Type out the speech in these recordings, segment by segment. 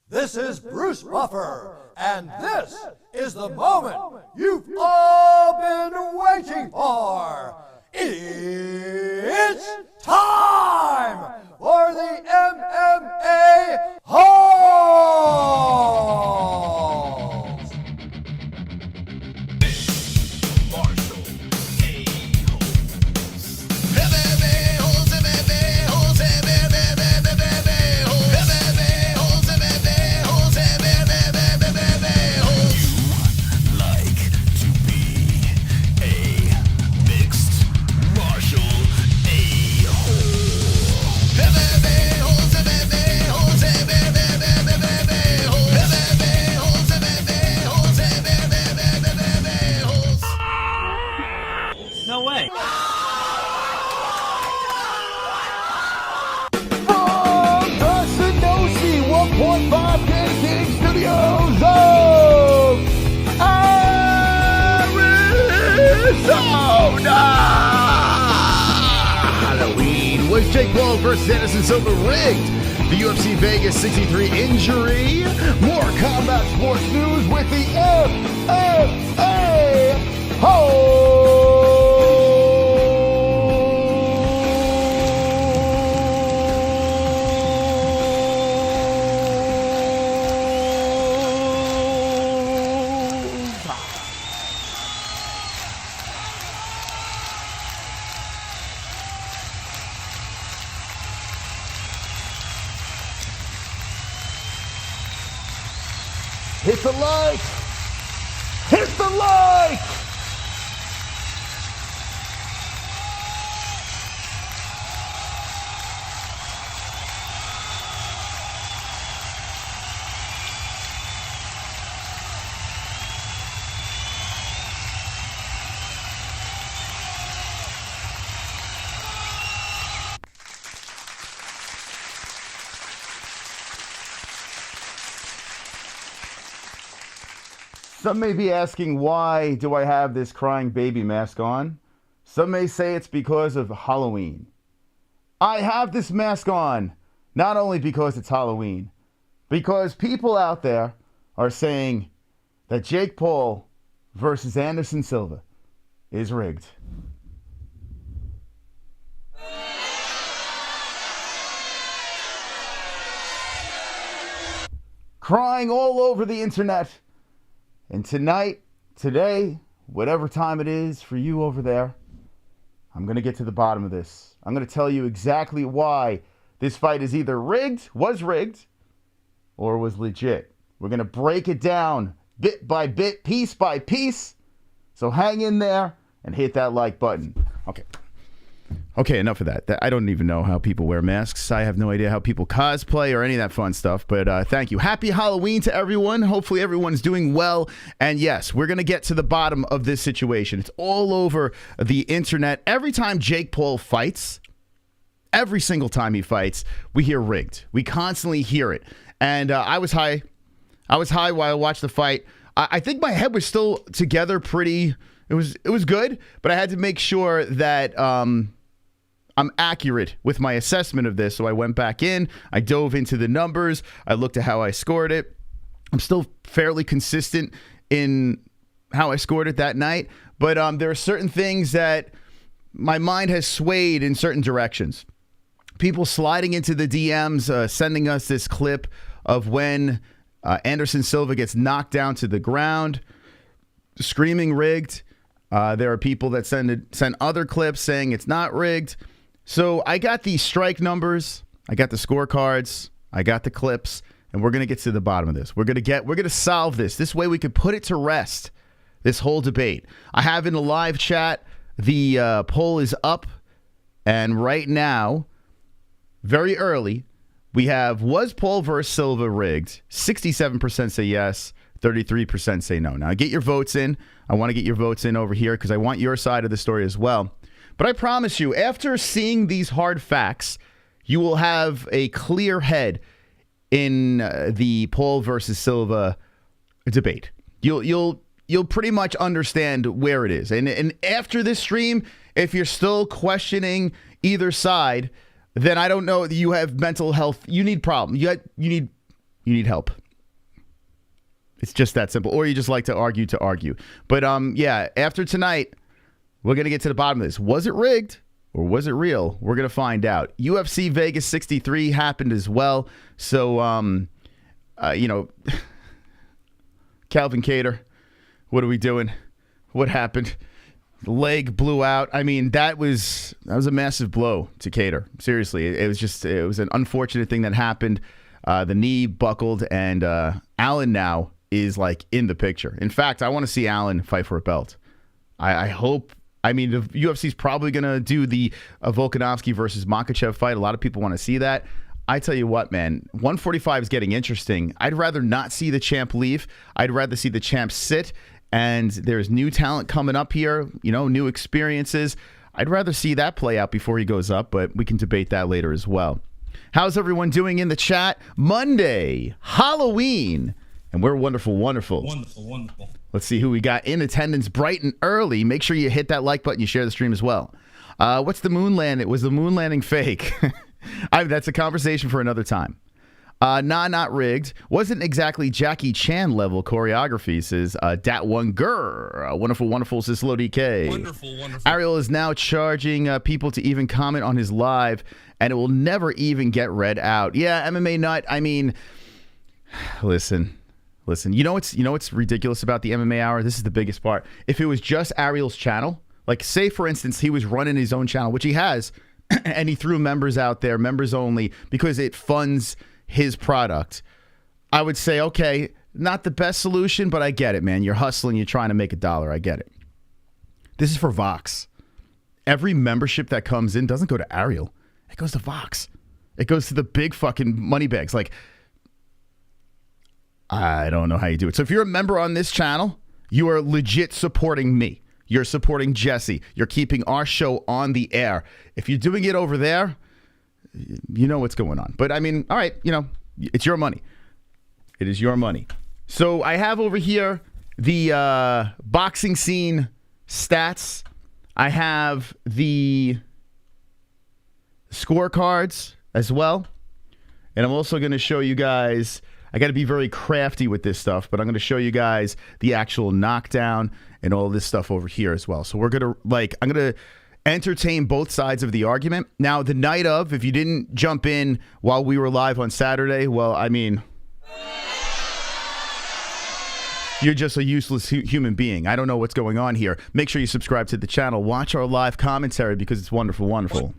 This is Bruce Buffer, and this is the moment you've all been waiting for. It's time for the MMA Holes! No way. From the Sanosi 1.5 dedicated studios of Arizona, Halloween was Jake Paul versus Anderson Silva rigged. The UFC Vegas 63 injury. More combat sports news with the MMA Holes. Hit the like! Hit the like! Some may be asking, why do I have this crying baby mask on? Some may say it's because of Halloween. I have this mask on not only because it's Halloween, because people out there are saying that Jake Paul versus Anderson Silva is rigged. Crying all over the internet. And tonight, today, whatever time it is for you over there, I'm going to get to the bottom of this. I'm going to tell you exactly why this fight is either rigged, was rigged, or was legit. We're going to break it down bit by bit, piece by piece. So hang in there and hit that like button. Okay, enough of that. I don't even know how people wear masks. I have no idea how people cosplay or any of that fun stuff. But thank you. Happy Halloween to everyone. Hopefully everyone's doing well. And yes, we're going to get to the bottom of this situation. It's all over the internet. Every time Jake Paul fights, every single time he fights, we hear rigged. We constantly hear it. And I was high. I was high while I watched the fight. I think my head was still together pretty. It was good. But I had to make sure that I'm accurate with my assessment of this. So I went back in, I dove into the numbers, I looked at how I scored it. I'm still fairly consistent in how I scored it that night, but there are certain things that my mind has swayed in certain directions. People sliding into the DMs, sending us this clip of when Anderson Silva gets knocked down to the ground, screaming rigged. There are people that send other clips saying it's not rigged. So I got the strike numbers, I got the scorecards, I got the clips, and we're going to get to the bottom of this. We're going to solve this. This way we could put it to rest, this whole debate. I have in the live chat, the poll is up, and right now, very early, we have, was Paul versus Silva rigged? 67% say yes, 33% say no. Now get your votes in. I want to get your votes in over here because I want your side of the story as well. But I promise you, after seeing these hard facts, you will have a clear head in the Paul versus Silva debate. You'll pretty much understand where it is. And after this stream, if you're still questioning either side, then I don't know that you have mental health. You need problems. You need you need help. It's just that simple. Or you just like to argue. But yeah, after tonight, we're going to get to the bottom of this. Was it rigged or was it real? We're going to find out. UFC Vegas 63 happened as well. So, Calvin Kattar, what are we doing? What happened? The leg blew out. I mean, that was a massive blow to Kattar. Seriously, it was an unfortunate thing that happened. The knee buckled, and Allen now is like in the picture. In fact, I want to see Allen fight for a belt. I hope. I mean, the UFC is probably going to do the Volkanovski versus Makhachev fight. A lot of people want to see that. I tell you what, man, 145 is getting interesting. I'd rather not see the champ leave. I'd rather see the champ sit. And there's new talent coming up here, new experiences. I'd rather see that play out before he goes up, but we can debate that later as well. How's everyone doing in the chat? Monday, Halloween, and we're wonderful. Wonderful. Let's see who we got in attendance bright and early. Make sure you hit that like button. You share the stream as well. What's the moon landing? Was the moon landing fake? That's a conversation for another time. Not rigged. Wasn't exactly Jackie Chan level choreography, says Dat One Gur. Wonderful, says Slow DK. Wonderful. Ariel is now charging people to even comment on his live, and it will never even get read out. Yeah, MMA Nut, I mean, listen. You know what's ridiculous about the MMA Hour? This is the biggest part. If it was just Ariel's channel, like say, for instance, he was running his own channel, which he has, and he threw members out there, members only, because it funds his product, I would say, okay, not the best solution, but I get it, man. You're hustling, you're trying to make $1. I get it. This is for Vox. Every membership that comes in doesn't go to Ariel. It goes to Vox. It goes to the big fucking money bags. Like, I don't know how you do it. So if you're a member on this channel, you are legit supporting me. You're supporting Jesse. You're keeping our show on the air. If you're doing it over there, you know what's going on. But I mean, all right, it's your money. It is your money. So I have over here the boxing scene stats. I have the scorecards as well. And I'm also going to show you guys, I got to be very crafty with this stuff, but I'm going to show you guys the actual knockdown and all this stuff over here as well. So we're going to, I'm going to entertain both sides of the argument. Now, the night of, if you didn't jump in while we were live on Saturday, well, I mean, you're just a useless human being. I don't know what's going on here. Make sure you subscribe to the channel. Watch our live commentary because it's wonderful. Wonderful.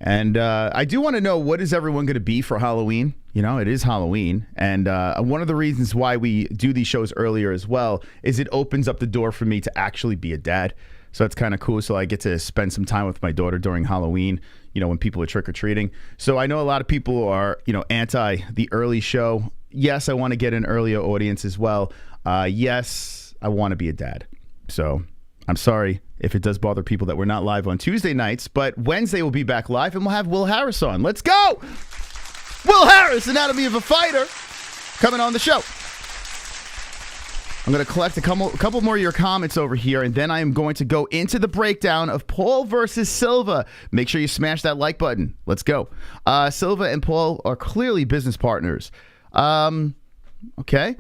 And I do want to know, what is everyone going to be for Halloween? It is Halloween. And one of the reasons why we do these shows earlier as well is it opens up the door for me to actually be a dad. So that's kind of cool. So I get to spend some time with my daughter during Halloween, when people are trick-or-treating. So I know a lot of people are, anti the early show. Yes, I want to get an earlier audience as well. Yes, I want to be a dad. So I'm sorry if it does bother people that we're not live on Tuesday nights, but Wednesday we'll be back live and we'll have Will Harris on. Let's go! Will Harris, Anatomy of a Fighter, coming on the show. I'm going to collect a couple more of your comments over here, and then I am going to go into the breakdown of Paul versus Silva. Make sure you smash that like button. Let's go. Silva and Paul are clearly business partners. Okay.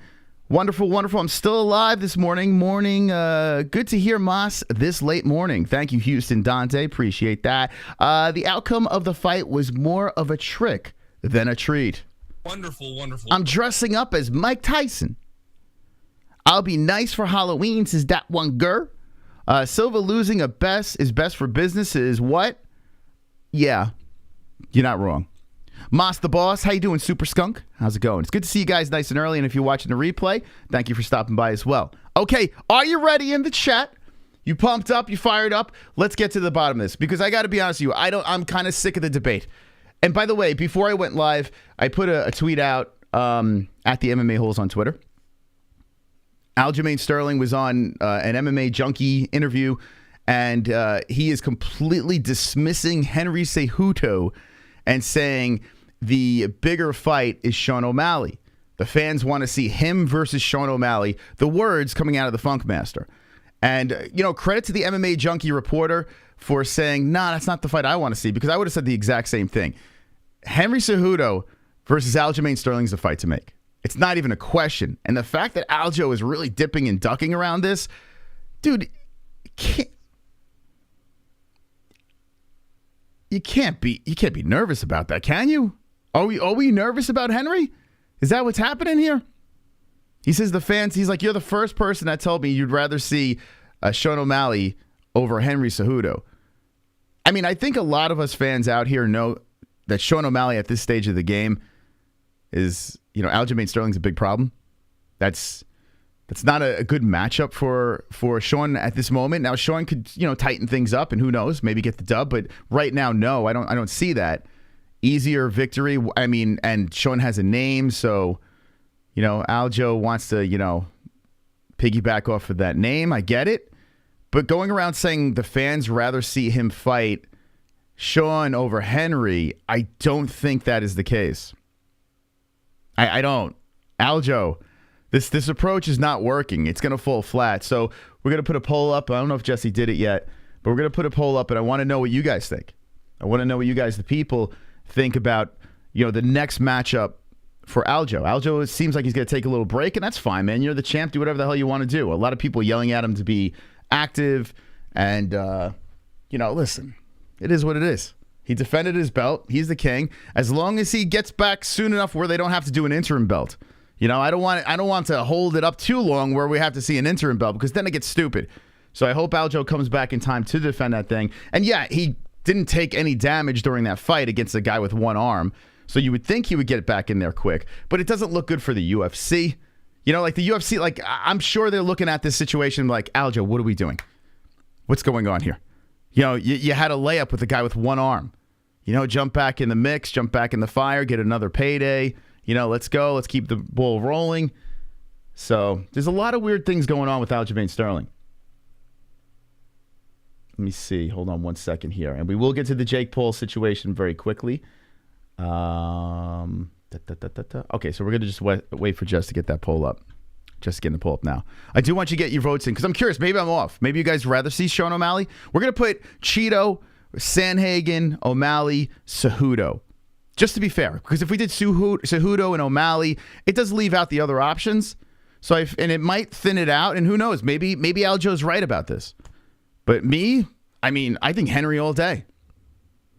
Wonderful. I'm still alive this morning. Good to hear Moss this late morning. Thank you, Houston Dante. Appreciate that. The outcome of the fight was more of a trick than a treat. Wonderful. I'm dressing up as Mike Tyson. I'll be nice for Halloween, says Dat One Gur. Silva losing is best for business is what? Yeah, you're not wrong. Moss the Boss, how you doing, Super Skunk? How's it going? It's good to see you guys nice and early, and if you're watching the replay, thank you for stopping by as well. Okay, are you ready in the chat? You pumped up? You fired up? Let's get to the bottom of this, because I got to be honest with you, I'm kind of sick of the debate. And by the way, before I went live, I put a tweet out at the MMA-Holes on Twitter. Aljamain Sterling was on an MMA Junkie interview, and he is completely dismissing Henry Cejudo and saying the bigger fight is Sean O'Malley. The fans want to see him versus Sean O'Malley. The words coming out of the Funk Master. And, credit to the MMA Junkie reporter for saying, nah, that's not the fight I want to see, because I would have said the exact same thing. Henry Cejudo versus Aljamain Sterling is a fight to make. It's not even a question. And the fact that Aljo is really dipping and ducking around this, dude, you can't be nervous about that, can you? Are we nervous about Henry? Is that what's happening here? He says the fans, he's like, you're the first person that told me you'd rather see Sean O'Malley over Henry Cejudo. I mean, I think a lot of us fans out here know that Sean O'Malley at this stage of the game is, Aljamain Sterling's a big problem. That's not a good matchup for Sean at this moment. Now, Sean could, tighten things up and who knows, maybe get the dub. But right now, no, I don't see that. Easier victory. I mean, and Sean has a name, so, Aljo wants to, piggyback off of that name. I get it. But going around saying the fans rather see him fight Sean over Henry, I don't think that is the case. I don't. Aljo, this approach is not working. It's going to fall flat. So we're going to put a poll up. I don't know if Jesse did it yet, but we're going to put a poll up, and I want to know what you guys think. I want to know what you guys, the people, think about, the next matchup for Aljo. Aljo, it seems like he's going to take a little break, and that's fine, man. You're the champ. Do whatever the hell you want to do. A lot of people yelling at him to be active, and, listen, it is what it is. He defended his belt. He's the king. As long as he gets back soon enough where they don't have to do an interim belt. I don't want to hold it up too long where we have to see an interim belt because then it gets stupid. So I hope Aljo comes back in time to defend that thing. And yeah, he didn't take any damage during that fight against a guy with one arm. So you would think he would get it back in there quick. But it doesn't look good for the UFC. Like the UFC, I'm sure they're looking at this situation like, Aljo, what are we doing? What's going on here? You had a layup with a guy with one arm. Jump back in the mix, jump back in the fire, get another payday. Let's go. Let's keep the ball rolling. So there's a lot of weird things going on with Aljamain Sterling. Let me see. Hold on one second here. And we will get to the Jake Paul situation very quickly. Okay, so we're going to just wait for Jess to get that poll up. Just getting the poll up now. I do want you to get your votes in because I'm curious. Maybe I'm off. Maybe you guys rather see Sean O'Malley. We're going to put Cheeto, Sanhagen, O'Malley, Cejudo. Just to be fair, because if we did Cejudo and O'Malley, it does leave out the other options. So and it might thin it out, and who knows? Maybe Aljo's right about this. But me, I think Henry all day.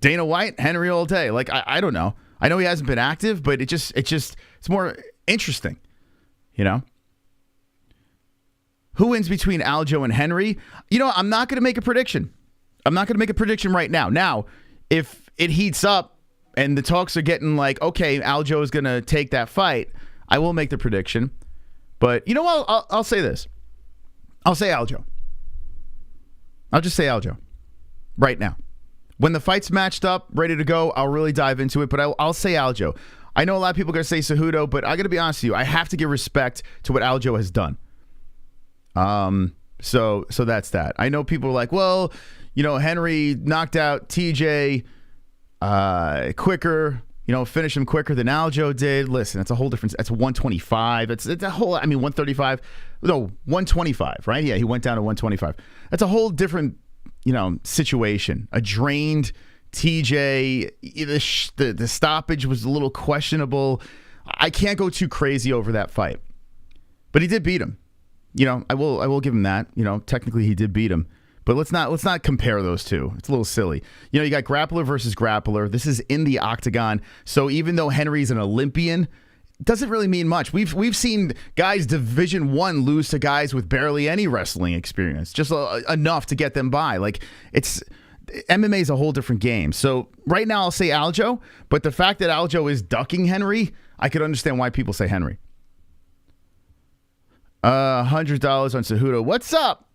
Dana White, Henry all day. I don't know. I know he hasn't been active, but it's more interesting, Who wins between Aljo and Henry? I'm not going to make a prediction. I'm not going to make a prediction right now. Now, if it heats up and the talks are getting like, okay, Aljo is going to take that fight, I will make the prediction. But you know what? I'll say this. I'll say Aljo. I'll just say Aljo right now. When the fight's matched up, ready to go, I'll really dive into it. But I'll say Aljo. I know a lot of people are going to say Cejudo, but I got to be honest with you. I have to give respect to what Aljo has done. So that's that. I know people are like, well, Henry knocked out TJ quicker, finish him quicker than Aljo did. Listen, it's a whole different. It's 125. It's a whole. 135. No, 125. Right? Yeah, he went down to 125. That's a whole different, situation. A drained TJ. The stoppage was a little questionable. I can't go too crazy over that fight, but he did beat him. I will give him that. Technically he did beat him. But let's not compare those two. It's a little silly. You got grappler versus grappler. This is in the octagon. So even though Henry's an Olympian, it doesn't really mean much. We've seen guys Division I lose to guys with barely any wrestling experience, just enough to get them by. MMA is a whole different game. So right now I'll say Aljo, but the fact that Aljo is ducking Henry, I could understand why people say Henry. $100 on Cejudo. What's up?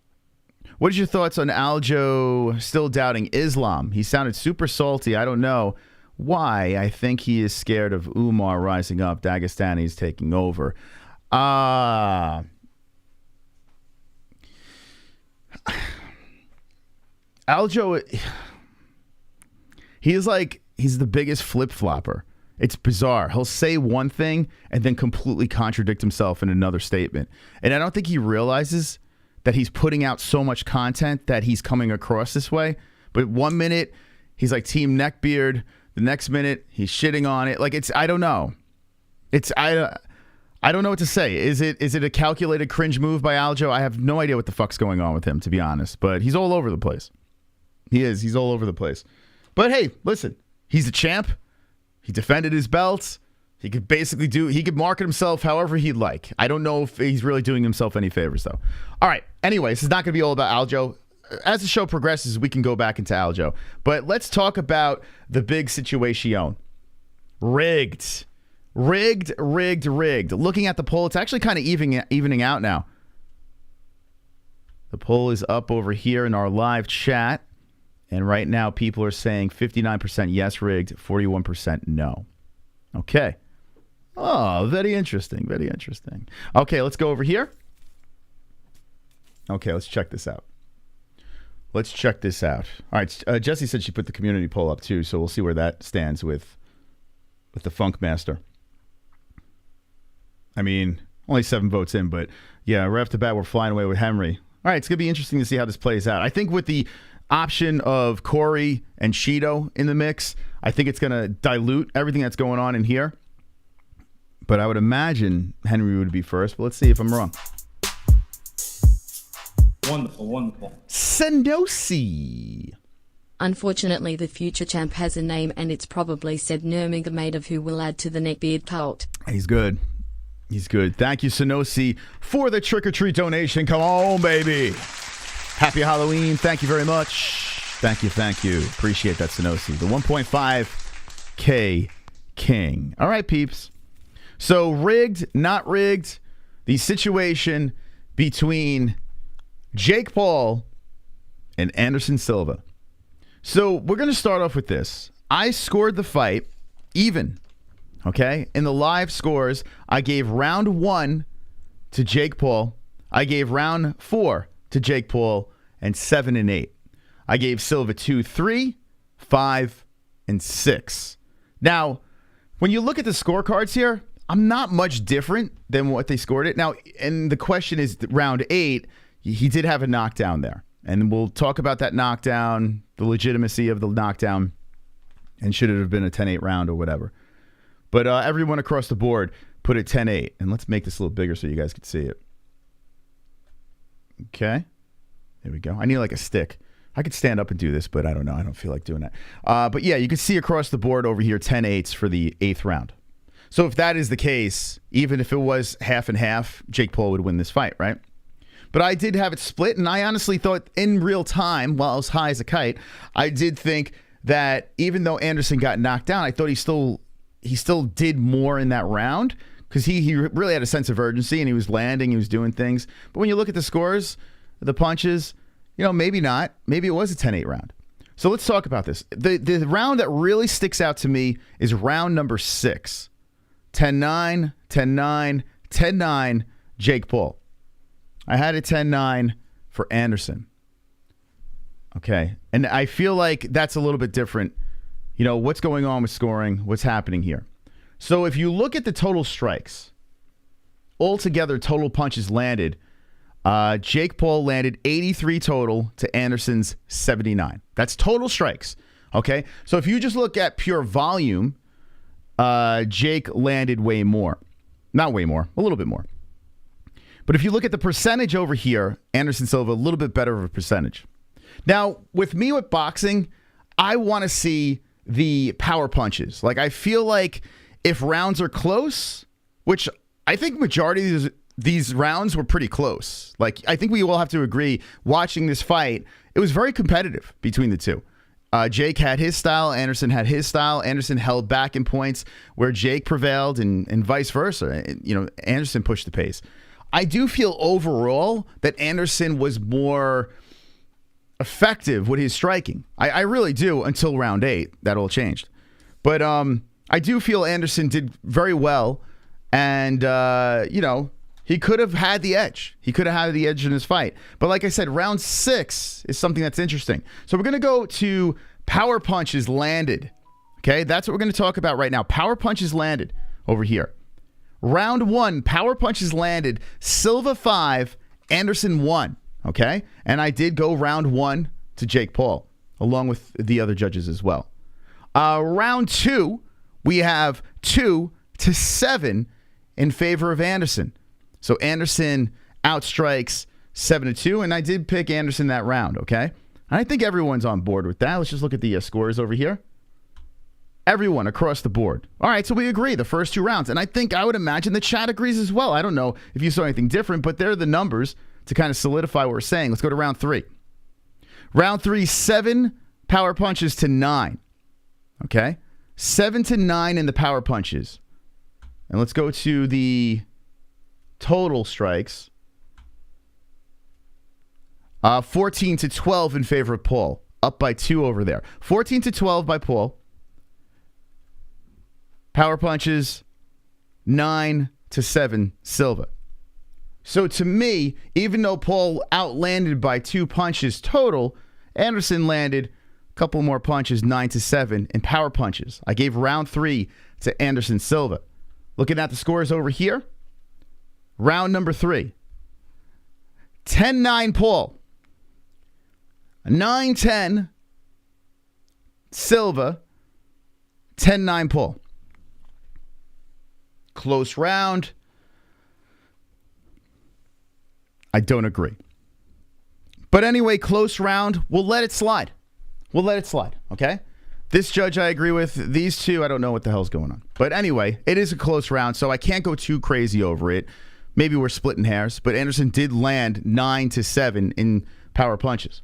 What is your thoughts on Aljo still doubting Islam? He sounded super salty. I don't know why. I think he is scared of Umar rising up. Dagestani's taking over. Aljo, he's the biggest flip-flopper. It's bizarre. He'll say one thing and then completely contradict himself in another statement. And I don't think he realizes that he's putting out so much content that he's coming across this way. But 1 minute, he's like Team Neckbeard. The next minute, he's shitting on it. I don't know. I don't know what to say. Is it a calculated cringe move by Aljo? I have no idea what the fuck's going on with him, to be honest. But he's all over the place. He is. He's all over the place. But hey, listen, he's a champ. He defended his belts. He could market himself however he'd like. I don't know if he's really doing himself any favors, though. All right. Anyway, this is not going to be all about Aljo. As the show progresses, we can go back into Aljo. But let's talk about the big situation. Rigged. Looking at the poll, it's actually kind of evening out now. The poll is up over here in our live chat. And right now, people are saying 59% yes, rigged, 41% no. Okay. Oh, very interesting. Okay, let's go over here. Okay, let's check this out. All right, Jessie said she put the community poll up too, so we'll see where that stands with the Funk Master. I mean, only 7 votes in, but yeah, right off the bat, we're flying away with Henry. All right, it's going to be interesting to see how this plays out. I think with the option of Corey and Cheeto in the mix, I think it's going to dilute everything that's going on in here. But I would imagine Henry would be first, but let's see if I'm wrong. Wonderful. Senosi. Unfortunately, the future champ has a name, and it's probably said Nurmagomedov, who will add to the neckbeard cult. He's good. Thank you, Senosi, for the trick-or-treat donation. Come on, baby. Happy Halloween. Thank you very much. Thank you. Appreciate that, Senosi. The 1.5K King. All right, peeps. So, rigged, not rigged, the situation between Jake Paul and Anderson Silva. So, we're going to start off with this. I scored the fight even, okay? In the live scores, I gave round 1 to Jake Paul. I gave round 4 to Jake Paul, and 7 and 8. I gave Silva 2, 3, 5, and 6. Now, when you look at the scorecards here, I'm not much different than what they scored it. Now, and the question is, round 8, he did have a knockdown there. And we'll talk about that knockdown, the legitimacy of the knockdown, and should it have been a 10-8 round or whatever. But everyone across the board put it 10-8. And let's make this a little bigger so you guys can see it. Okay. There we go. I need like a stick. I could stand up and do this, but I don't know. I don't feel like doing that. But yeah, you can see across the board over here 10-8s for the 8th round. So if that is the case, even if it was half and half, Jake Paul would win this fight, right? But I did have it split, and I honestly thought in real time, while I was high as a kite, I did think that even though Anderson got knocked down, I thought he still did more in that round because he really had a sense of urgency, and he was landing, he was doing things. But when you look at the scores, the punches, maybe not. Maybe it was a 10-8 round. So let's talk about this. The round that really sticks out to me is round number 6. 10-9, 10-9, 10-9, Jake Paul. I had a 10-9 for Anderson. Okay. And I feel like that's a little bit different. What's going on with scoring? What's happening here? So if you look at the total strikes, altogether total punches landed, Jake Paul landed 83 total to Anderson's 79. That's total strikes. Okay. So if you just look at pure volume, Jake landed way more. Not way more, a little bit more. But if you look at the percentage over here, Anderson Silva, a little bit better of a percentage. Now, with boxing, I want to see the power punches. Like, I feel like if rounds are close, which I think majority of these rounds were pretty close. Like, I think we all have to agree, watching this fight, it was very competitive between the two. Jake had his style. Anderson had his style. Anderson held back in points where Jake prevailed and vice versa. Anderson pushed the pace. I do feel overall that Anderson was more effective with his striking. I really do until round 8. That all changed. But I do feel Anderson did very well. And, he could have had the edge. He could have had the edge in his fight. But like I said, round 6 is something that's interesting. So we're going to go to power punches landed. Okay, that's what we're going to talk about right now. Power punches landed over here. Round 1, power punches landed. Silva 5, Anderson 1. Okay, and I did go round 1 to Jake Paul, along with the other judges as well. Round 2, we have 2 to 7 in favor of Anderson. So Anderson outstrikes 7-2, and I did pick Anderson that round, okay? I think everyone's on board with that. Let's just look at the scores over here. Everyone across the board. All right, so we agree the first 2 rounds. And I would imagine the chat agrees as well. I don't know if you saw anything different, but they're the numbers to kind of solidify what we're saying. Let's go to round 3. Round 3, 7 power punches to 9. Okay? 7 to 9 in the power punches. And let's go to the total strikes. 14 to 12 in favor of Paul. Up by 2 over there. 14 to 12 by Paul. Power punches, 9 to 7 Silva. So to me, even though Paul outlanded by 2 punches total, Anderson landed a couple more punches, 9 to 7 in power punches. I gave round 3 to Anderson Silva. Looking at the scores over here, round number 3. 10-9 Paul. 9-10 Silva. 10-9 Paul. Close round. I don't agree. But anyway, close round. We'll let it slide. We'll let it slide, okay? This judge I agree with. These two, I don't know what the hell's going on. But anyway, it is a close round, so I can't go too crazy over it. Maybe we're splitting hairs, but Anderson did land 9 to 7 in power punches.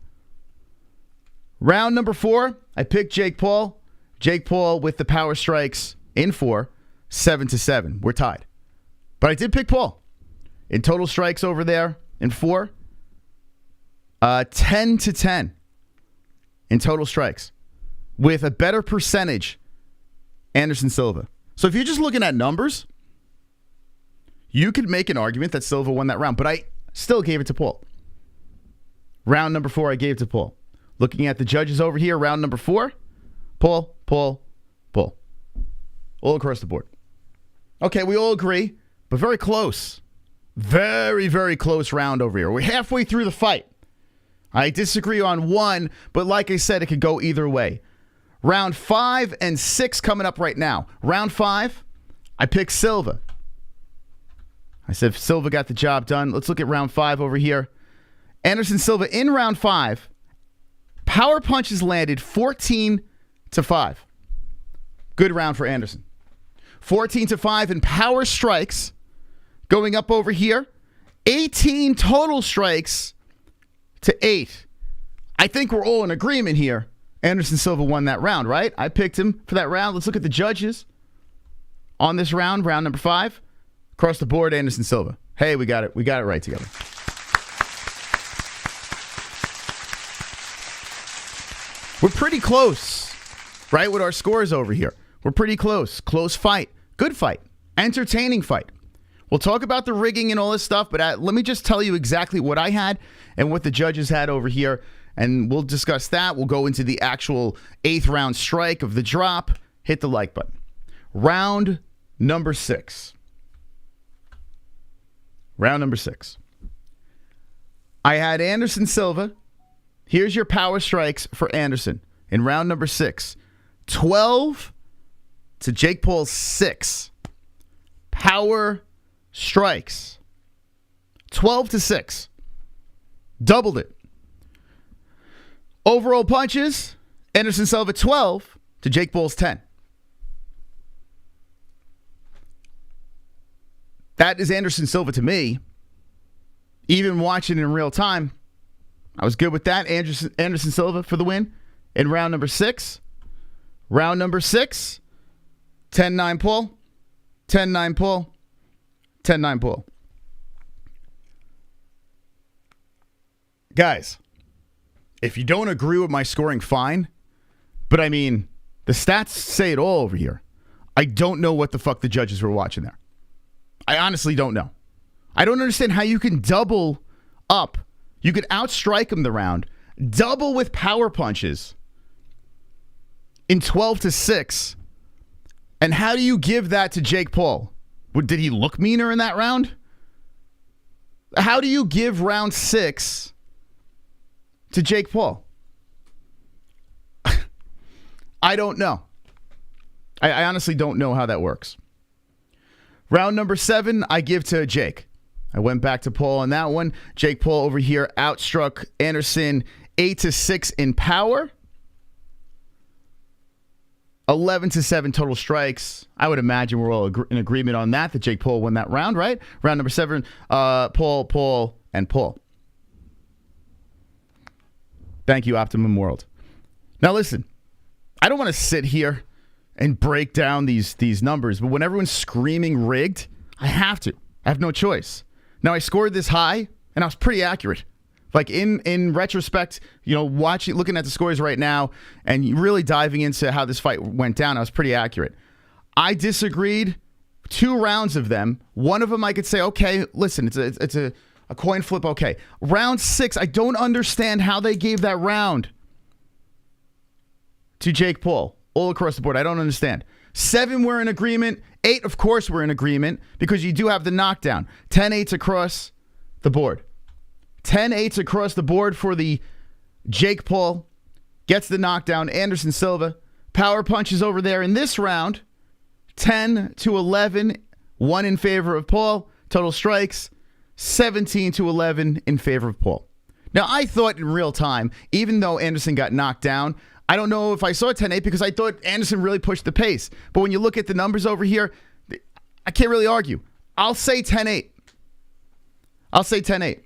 Round number 4, I picked Jake Paul. Jake Paul with the power strikes in 4. 7 to 7. We're tied. But I did pick Paul. In total strikes over there in 4. 10 to 10 in total strikes. With a better percentage, Anderson Silva. So if you're just looking at numbers, you could make an argument that Silva won that round. But I still gave it to Paul. Round number 4, I gave to Paul. Looking at the judges over here, round number 4, Paul, Paul, Paul. All across the board. Okay, we all agree, but very close. Very, very close round over here. We're halfway through the fight. I disagree on one, but like I said, it could go either way. Round 5 and 6 coming up right now. Round 5, I picked Silva. I said Silva got the job done. Let's look at round 5 over here. Anderson Silva in round 5. Power punches landed 14 to 5. Good round for Anderson. 14 to 5 in power strikes. Going up over here. 18 total strikes to 8. I think we're all in agreement here. Anderson Silva won that round, right? I picked him for that round. Let's look at the judges on this round, round number 5. Across the board, Anderson Silva. Hey, we got it. We got it right together. We're pretty close, right, with our scores over here. We're pretty close. Close fight. Good fight. Entertaining fight. We'll talk about the rigging and all this stuff, but let me just tell you exactly what I had and what the judges had over here, and we'll discuss that. We'll go into the actual 8th round strike of the drop. Hit the like button. Round number 6. Round number 6. I had Anderson Silva. Here's your power strikes for Anderson in round number 6. 12 to Jake Paul's 6. Power strikes. 12 to 6. Doubled it. Overall punches, Anderson Silva 12 to Jake Paul's 10. That is Anderson Silva to me. Even watching in real time, I was good with that. Anderson Silva for the win in round number 6. Round number 6, 10-9 Paul, 10-9 Paul, 10-9 Paul. Guys, if you don't agree with my scoring, fine. But I mean, the stats say it all over here. I don't know what the fuck the judges were watching there. I honestly don't know. I don't understand how you can double up. You can outstrike him the round, double with power punches in 12 to 6. And how do you give that to Jake Paul? Did he look meaner in that round? How do you give round 6 to Jake Paul? I don't know. I honestly don't know how that works. Round number 7, I give to Jake. I went back to Paul on that one. Jake Paul over here outstruck Anderson 8-6 in power. 11-7 total strikes. I would imagine we're all in agreement on that Jake Paul won that round, right? Round number 7, Paul, and Paul. Thank you, Optimum World. Now listen, I don't want to sit here and break down these numbers, but when everyone's screaming rigged, I have to. I have no choice. Now, I scored this high, and I was pretty accurate. Like, in retrospect, looking at the scores right now, and really diving into how this fight went down, I was pretty accurate. I disagreed 2 rounds of them. One of them I could say, okay, listen, it's a coin flip, okay. Round 6, I don't understand how they gave that round to Jake Paul all across the board. I don't understand. 7, we're in agreement. 8, of course, we're in agreement because you do have the knockdown. 10-8s across the board. 10-8s across the board for the Jake Paul. Gets the knockdown. Anderson Silva. Power punches over there in this round. 10-11. 1 in favor of Paul. Total strikes. 17-11 in favor of Paul. Now, I thought in real time, even though Anderson got knocked down, I don't know if I saw 10-8 because I thought Anderson really pushed the pace. But when you look at the numbers over here, I can't really argue. I'll say 10-8. I'll say 10-8.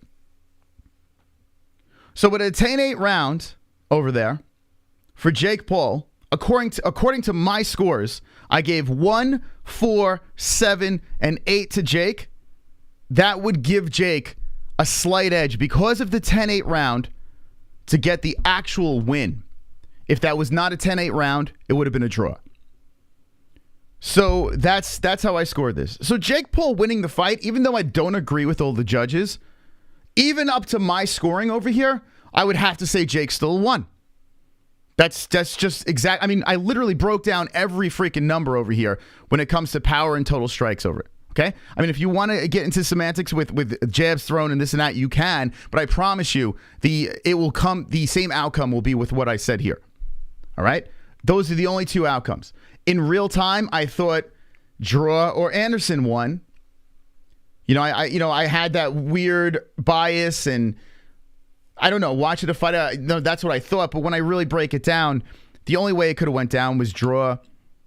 So with a 10-8 round over there for Jake Paul, according to my scores, I gave 1, 4, 7, and 8 to Jake. That would give Jake a slight edge because of the 10-8 round to get the actual win. If that was not a 10-8 round, it would have been a draw. So that's how I scored this. So Jake Paul winning the fight, even though I don't agree with all the judges, even up to my scoring over here, I would have to say Jake still won. That's just exact. I mean, I literally broke down every freaking number over here when it comes to power and total strikes over it. Okay? I mean, if you want to get into semantics with jabs thrown and this and that, you can. But I promise you, the same outcome will be with what I said here. All right? Those are the only 2 outcomes. In real time, I thought draw or Anderson won. I had that weird bias and I don't know, watching the fight. No, that's what I thought. But when I really break it down, the only way it could have went down was draw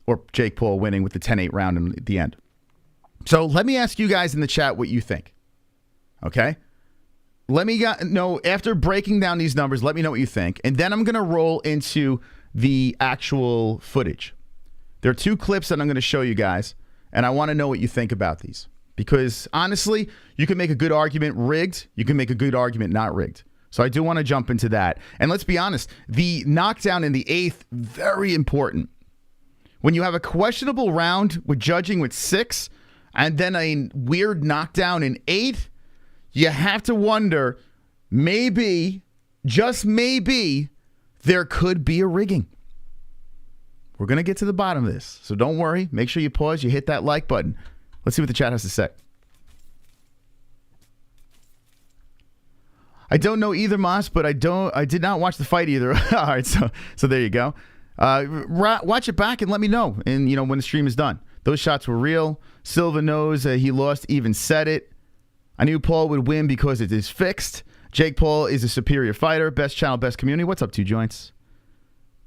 or Jake Paul winning with the 10-8 round at the end. So let me ask you guys in the chat what you think. Okay? Let me know, after breaking down these numbers, let me know what you think. And then I'm going to roll into the actual footage. There are 2 clips that I'm going to show you guys, and I want to know what you think about these. Because honestly, you can make a good argument rigged. You can make a good argument not rigged. So I do want to jump into that. And let's be honest, the knockdown in the 8th, very important. When you have a questionable round with judging with 6 and then a weird knockdown in 8, you have to wonder, maybe, just maybe, there could be a rigging. We're going to get to the bottom of this. So don't worry. Make sure you pause. You hit that like button. Let's see what the chat has to say. I don't know either, Moss, but I did not watch the fight either. All right, so there you go. Watch it back and let me know. And when the stream is done. Those shots were real. Silva knows he lost, even said it. I knew Paul would win because it is fixed. Jake Paul is a superior fighter. Best channel, best community. What's up, 2 joints?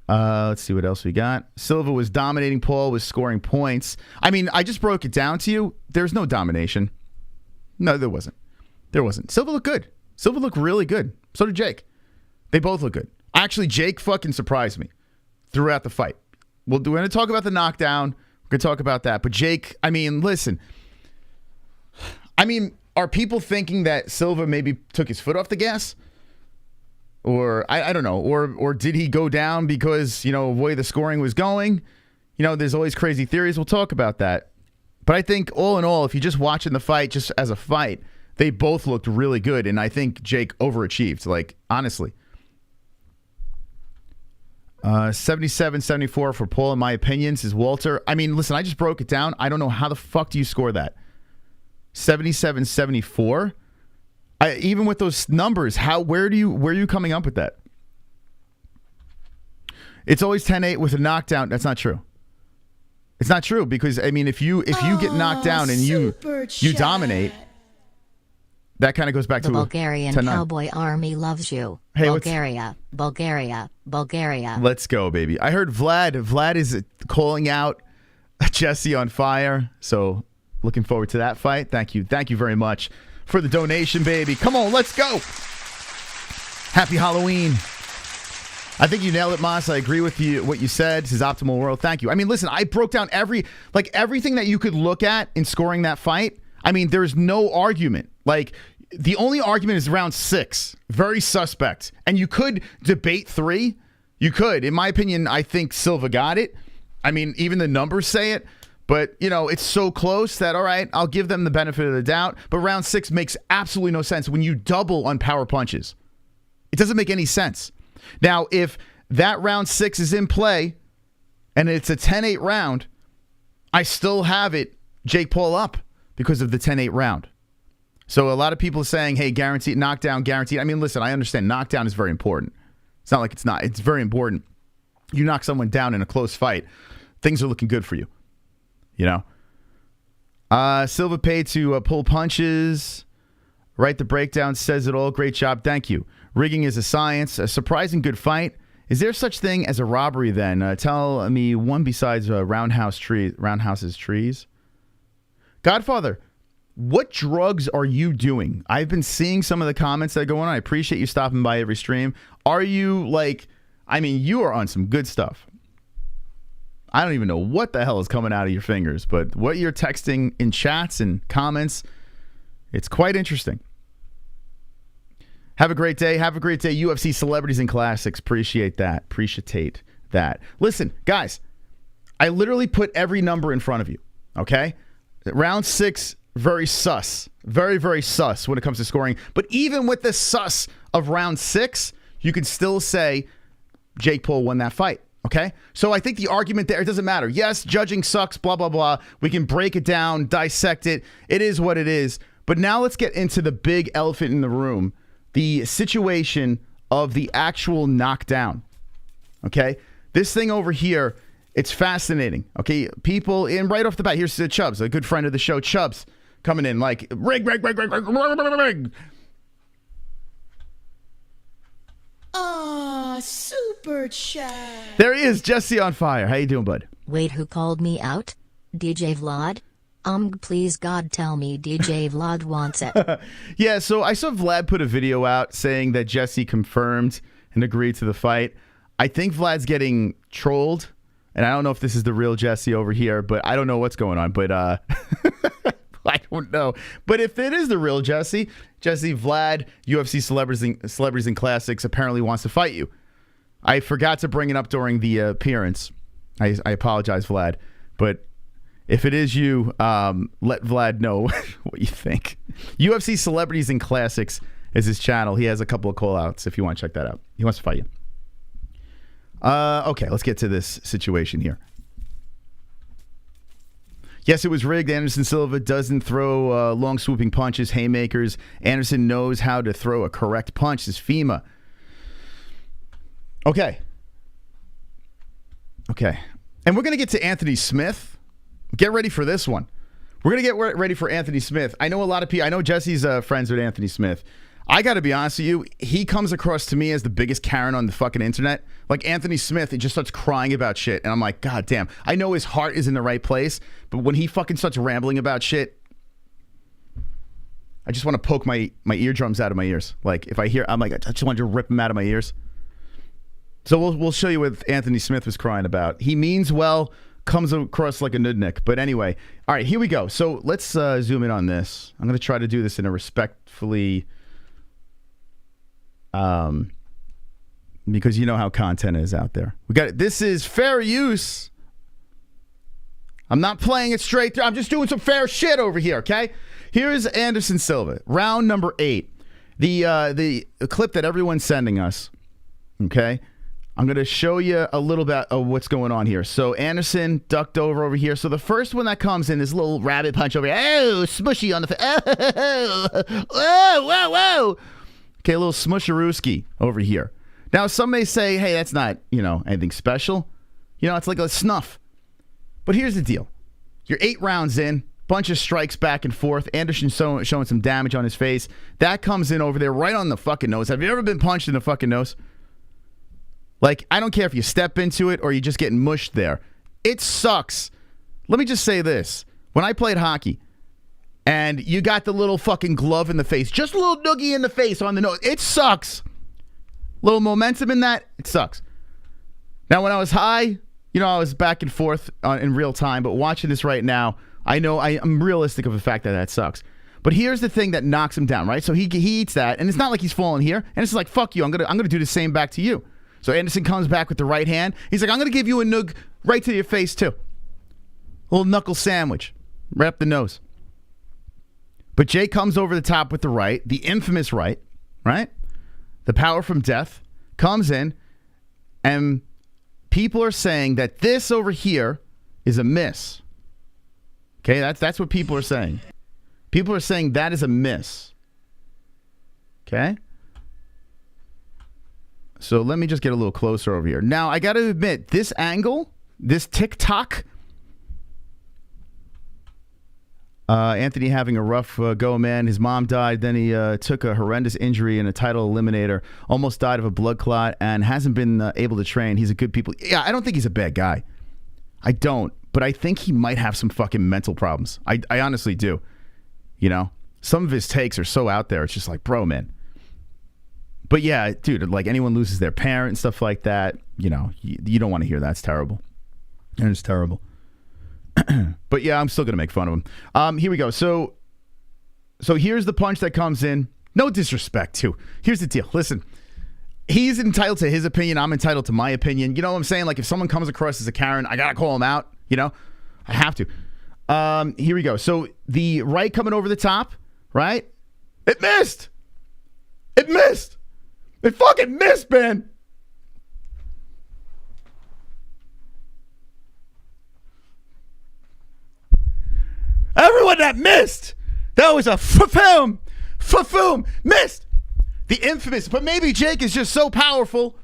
Let's see what else we got. Silva was dominating. Paul was scoring points. I mean, I just broke it down to you. There's no domination. No, there wasn't. Silva looked good. Silva looked really good. So did Jake. They both look good. Actually, Jake fucking surprised me throughout the fight. We're going to talk about the knockdown. We're going to talk about that. But Jake, I mean, listen. I mean, are people thinking that Silva maybe took his foot off the gas? Or, I don't know. Or did he go down because, the way the scoring was going? There's always crazy theories. We'll talk about that. But I think all in all, if you're just watching the fight just as a fight, they both looked really good. And I think Jake overachieved. Like, honestly. 77-74 for Paul, in my opinion, says Walter. I mean, listen, I just broke it down. I don't know how the fuck do you score that? 77-74? Even with those numbers, where are you coming up with that? It's always 10-8 with a knockdown. That's not true. It's not true because, I mean, if you get knocked down and you dominate, that kind of goes back the to Bulgarian cowboy army loves you. Hey, Bulgaria. Let's go, baby. I heard Vlad is calling out Jesse on fire. So looking forward to that fight. Thank you very much for the donation, baby. Come on, let's go. Happy Halloween. I think you nailed it, Moss. I agree with you. What you said. This is optimal world. Thank you. I mean, listen, I broke down everything that you could look at in scoring that fight. I mean, there's no argument. Like, the only argument is round 6. Very suspect. And you could debate 3. You could. In my opinion, I think Silva got it. I mean, even the numbers say it. But, it's so close that, all right, I'll give them the benefit of the doubt. But round 6 makes absolutely no sense when you double on power punches. It doesn't make any sense. Now, if that round 6 is in play and it's a 10-8 round, I still have it Jake Paul up because of the 10-8 round. So a lot of people are saying, hey, guaranteed, knockdown, guaranteed. I mean, listen, I understand knockdown is very important. It's not like it's not. It's very important. You knock someone down in a close fight, things are looking good for you. Silva paid to pull punches. Write the breakdown, says it all. Great job. Thank you. Rigging is a science. A surprising good fight. Is there such thing as a robbery then? Tell me one besides Roundhouse's trees. Godfather, what drugs are you doing? I've been seeing some of the comments that go on. I appreciate you stopping by every stream. Are you you are on some good stuff. I don't even know what the hell is coming out of your fingers, but what you're texting in chats and comments, it's quite interesting. Have a great day. Have a great day. UFC Celebrities and Classics. Appreciate that. Listen, guys, I literally put every number in front of you, okay? Round 6, very sus. Very, very sus when it comes to scoring. But even with the sus of round 6, you can still say Jake Paul won that fight, okay? So I think the argument there, it doesn't matter. Yes, judging sucks, blah, blah, blah. We can break it down, dissect it. It is what it is. But now let's get into the big elephant in the room. The situation of the actual knockdown, okay? This thing over here, it's fascinating, okay? People, and right off the bat, here's Chubbs, a good friend of the show, Chubbs, coming in like, rig. Super chat. There he is, Jesse on fire. How you doing, bud? Wait, who called me out? DJ Vlad? Please God tell me DJ Vlad wants it. Yeah, so I saw Vlad put a video out saying that Jesse confirmed and agreed to the fight. I think Vlad's getting trolled, and I don't know if this is the real Jesse over here, but I don't know what's going on, but I don't know. But if it is the real Jesse, Vlad, UFC Celebrities and Classics, apparently wants to fight you. I forgot to bring it up during the appearance. I apologize, Vlad, but if it is you, let Vlad know what you think. UFC Celebrities and Classics is his channel. He has a couple of call-outs if you want to check that out. He wants to fight you. Okay, let's get to this situation here. Yes, it was rigged. Anderson Silva doesn't throw long swooping punches, haymakers. Anderson knows how to throw a correct punch. This FEMA. Okay. And we're going to get to Anthony Smith. Get ready for this one. We're going to get ready for Anthony Smith. I know a lot of people. I know Jesse's friends with Anthony Smith. I got to be honest with you. He comes across to me as the biggest Karen on the fucking internet. Like Anthony Smith, he just starts crying about shit. And I'm like, God damn. I know his heart is in the right place. But when he fucking starts rambling about shit, I just want to poke my eardrums out of my ears. Like if I hear, I'm like, I just want to rip them out of my ears. So we'll show you what Anthony Smith was crying about. He means well. Comes across like a nudnik. But anyway, all right, here we go. So let's zoom in on this. I'm going to try to do this in a respectfully, because you know how content is out there. We got it. This is fair use. I'm not playing it straight through. I'm just doing some fair shit over here, okay? Here's Anderson Silva, round number 8. The clip that everyone's sending us, okay? I'm going to show you a little bit of what's going on here. So Anderson ducked over here. So the first one that comes in, this little rabbit punch over here. Oh, smushy on the face. Oh, whoa. Okay, a little smusharooski over here. Now, some may say, hey, that's not, anything special. It's like a snuff. But here's the deal. You're 8 rounds in, bunch of strikes back and forth. Anderson showing some damage on his face. That comes in over there right on the fucking nose. Have you ever been punched in the fucking nose? Like, I don't care if you step into it or you just get mushed there. It sucks. Let me just say this. When I played hockey, and you got the little fucking glove in the face, just a little noogie in the face on the nose, it sucks. Little momentum in that, it sucks. Now, when I was high, I was back and forth in real time, but watching this right now, I know I'm realistic of the fact that that sucks. But here's the thing that knocks him down, right? So he eats that, and it's not like he's falling here, and it's like, fuck you, I'm gonna do the same back to you. So Anderson comes back with the right hand. He's like, I'm gonna give you a noog right to your face too. A little knuckle sandwich, right up the nose. But Jay comes over the top with the right, the infamous right? The power from death comes in, and people are saying that this over here is a miss. Okay, that's what people are saying. People are saying that is a miss. Okay? So let me just get a little closer over here. Now, I got to admit, this angle, this TikTok, Anthony having a rough go, man. His mom died. Then he took a horrendous injury in a title eliminator. Almost died of a blood clot and hasn't been able to train. He's a good people. Yeah, I don't think he's a bad guy. I don't. But I think he might have some fucking mental problems. I honestly do. Some of his takes are so out there. It's just like, bro, man. But yeah, dude, like anyone loses their parent and stuff like that, you don't want to hear that. It's terrible. And it's terrible. But yeah, I'm still going to make fun of him. Here we go. So here's the punch that comes in. No disrespect, too. Here's the deal. Listen, he's entitled to his opinion. I'm entitled to my opinion. You know what I'm saying? Like if someone comes across as a Karen, I got to call him out. I have to. Here we go. So the right coming over the top, right? It missed. It missed. It fucking missed, man. Everyone that missed, that was a fa-foom, missed. The infamous, but maybe Jake is just so powerful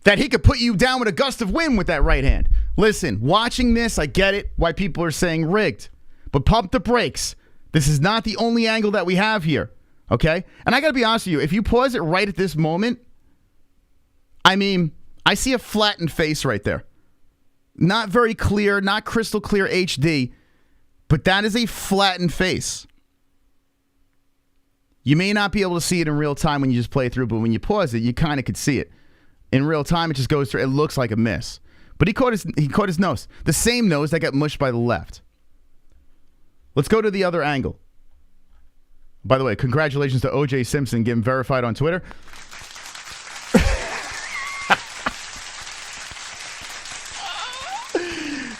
that he could put you down with a gust of wind with that right hand. Listen, watching this, I get it, why people are saying rigged. But pump the brakes. This is not the only angle that we have here, okay? And I got to be honest with you, if you pause it right at this moment, I see a flattened face right there. Not very clear, not crystal clear HD, but that is a flattened face. You may not be able to see it in real time when you just play through, but when you pause it, you kind of could see it. In real time, it just goes through. It looks like a miss. But he caught his nose. The same nose that got mushed by the left. Let's go to the other angle. By the way, congratulations to O.J. Simpson getting verified on Twitter.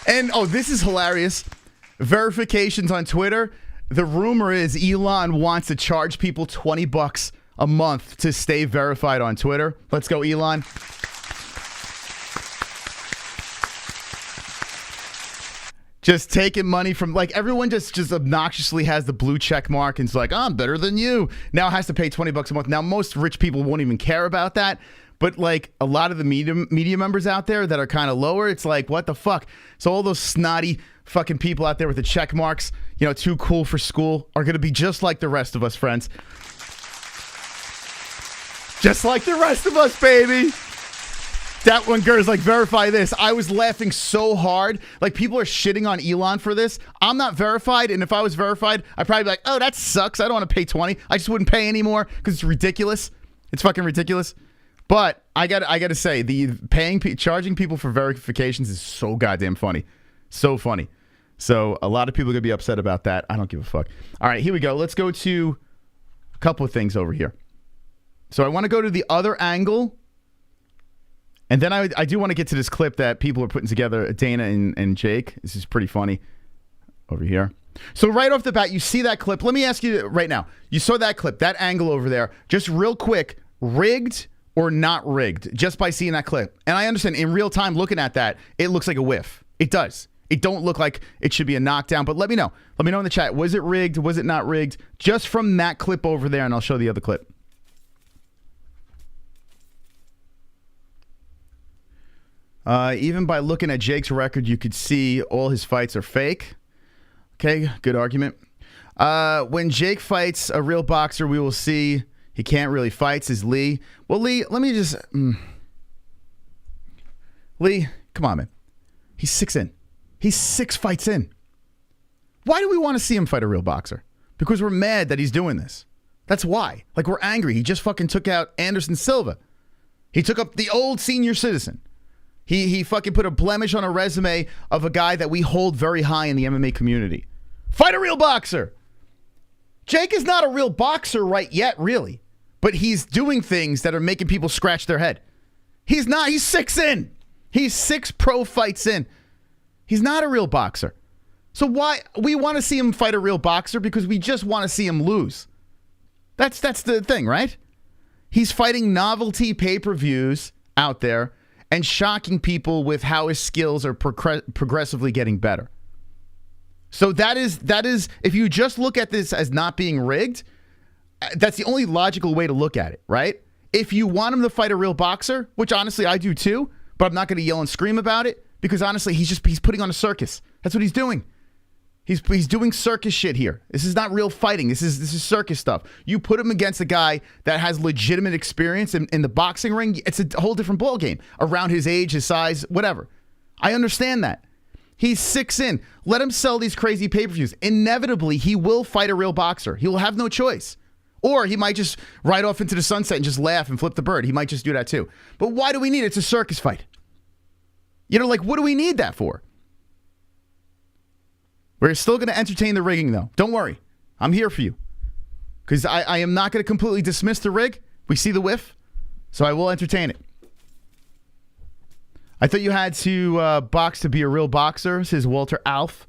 And, this is hilarious. Verifications on Twitter. The rumor is Elon wants to charge people $20 a month to stay verified on Twitter. Let's go, Elon. Just taking money from, like, everyone just obnoxiously has the blue check mark and it's like, I'm better than you. Now has to pay $20 a month. Now, most rich people won't even care about that. But, like, a lot of the media members out there that are kind of lower, it's like, what the fuck? So all those snotty fucking people out there with the check marks, too cool for school, are going to be just like the rest of us, friends. Just like the rest of us, baby. That one girl's like, verify this. I was laughing so hard. Like, people are shitting on Elon for this. I'm not verified, and if I was verified, I'd probably be like, oh, that sucks. I don't want to pay $20. I just wouldn't pay anymore because it's ridiculous. It's fucking ridiculous. But I gotta say, charging people for verifications is so goddamn funny. So funny. So a lot of people are going to be upset about that. I don't give a fuck. All right, here we go. Let's go to a couple of things over here. So I want to go to the other angle. And then I do want to get to this clip that people are putting together, Dana and Jake. This is pretty funny over here. So right off the bat, you see that clip. Let me ask you right now. You saw that clip, that angle over there. Just real quick, rigged or not rigged, just by seeing that clip. And I understand, in real time, looking at that, it looks like a whiff. It does. It don't look like it should be a knockdown, but let me know. Let me know in the chat. Was it rigged? Was it not rigged? Just from that clip over there, and I'll show the other clip. Even by looking at Jake's record, you could see all his fights are fake. Okay, good argument. When Jake fights a real boxer, we will see he can't really fight, says Lee. Well, Lee, let me just... Lee, come on, man. He's 6 in. He's 6 fights in. Why do we want to see him fight a real boxer? Because we're mad that he's doing this. That's why. Like, we're angry. He just fucking took out Anderson Silva. He took up the old senior citizen. He fucking put a blemish on a resume of a guy that we hold very high in the MMA community. Fight a real boxer. Jake is not a real boxer right yet, really. But he's doing things that are making people scratch their head. He's not. He's 6 in. He's 6 pro fights in. He's not a real boxer. So why we want to see him fight a real boxer? Because we just want to see him lose. That's the thing, right? He's fighting novelty pay-per-views out there and shocking people with how his skills are progressively getting better. So that is, if you just look at this as not being rigged, that's the only logical way to look at it, right? If you want him to fight a real boxer, which honestly I do too, but I'm not going to yell and scream about it because honestly he's putting on a circus. That's what he's doing. He's doing circus shit here. This is not real fighting. This is circus stuff. You put him against a guy that has legitimate experience in the boxing ring, it's a whole different ballgame around his age, his size, whatever. I understand that. He's 6 in. Let him sell these crazy pay-per-views. Inevitably, he will fight a real boxer. He will have no choice. Or he might just ride off into the sunset and just laugh and flip the bird. He might just do that too. But why do we need it? It's a circus fight. You know, like, what do we need that for? We're still going to entertain the rigging, though. Don't worry. I'm here for you. Because I am not going to completely dismiss the rig. We see the whiff. So I will entertain it. I thought you had to box to be a real boxer, says Walter Alf.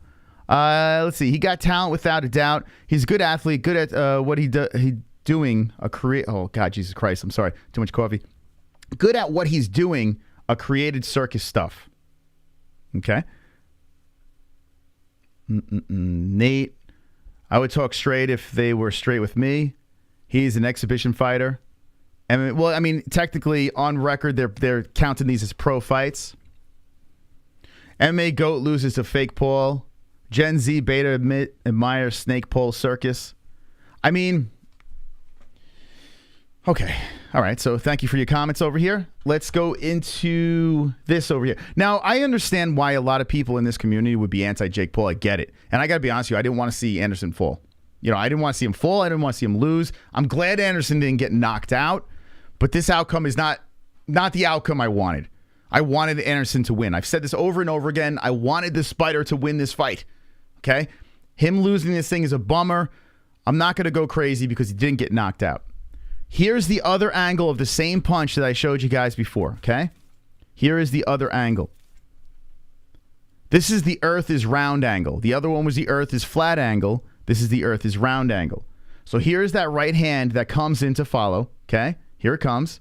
Let's see. He got talent without a doubt. He's a good athlete, good at what he doing. A career. Oh, God, Jesus Christ. I'm sorry. Too much coffee. Good at what he's doing, a created circus stuff. Okay. Nate, I would talk straight if they were straight with me. He's an exhibition fighter. And well, I mean, technically on record, they're counting these as pro fights. MMA Goat loses to Fake Paul. Gen Z Beta admire Snake Pole Circus. I mean, okay. All right. So thank you for your comments over here. Let's go into this over here. Now, I understand why a lot of people in this community would be anti-Jake Paul. I get it. And I got to be honest with you, I didn't want to see Anderson fall. You know, I didn't want to see him fall. I didn't want to see him lose. I'm glad Anderson didn't get knocked out. But this outcome is not the outcome I wanted. I wanted Anderson to win. I've said this over and over again. I wanted the Spider to win this fight. Okay? Him losing this thing is a bummer. I'm not going to go crazy because he didn't get knocked out. Here's the other angle of the same punch that I showed you guys before, okay? Here is the other angle. This is the earth is round angle. The other one was the earth is flat angle. This is the earth is round angle. So here's that right hand that comes in to follow, okay? Here it comes.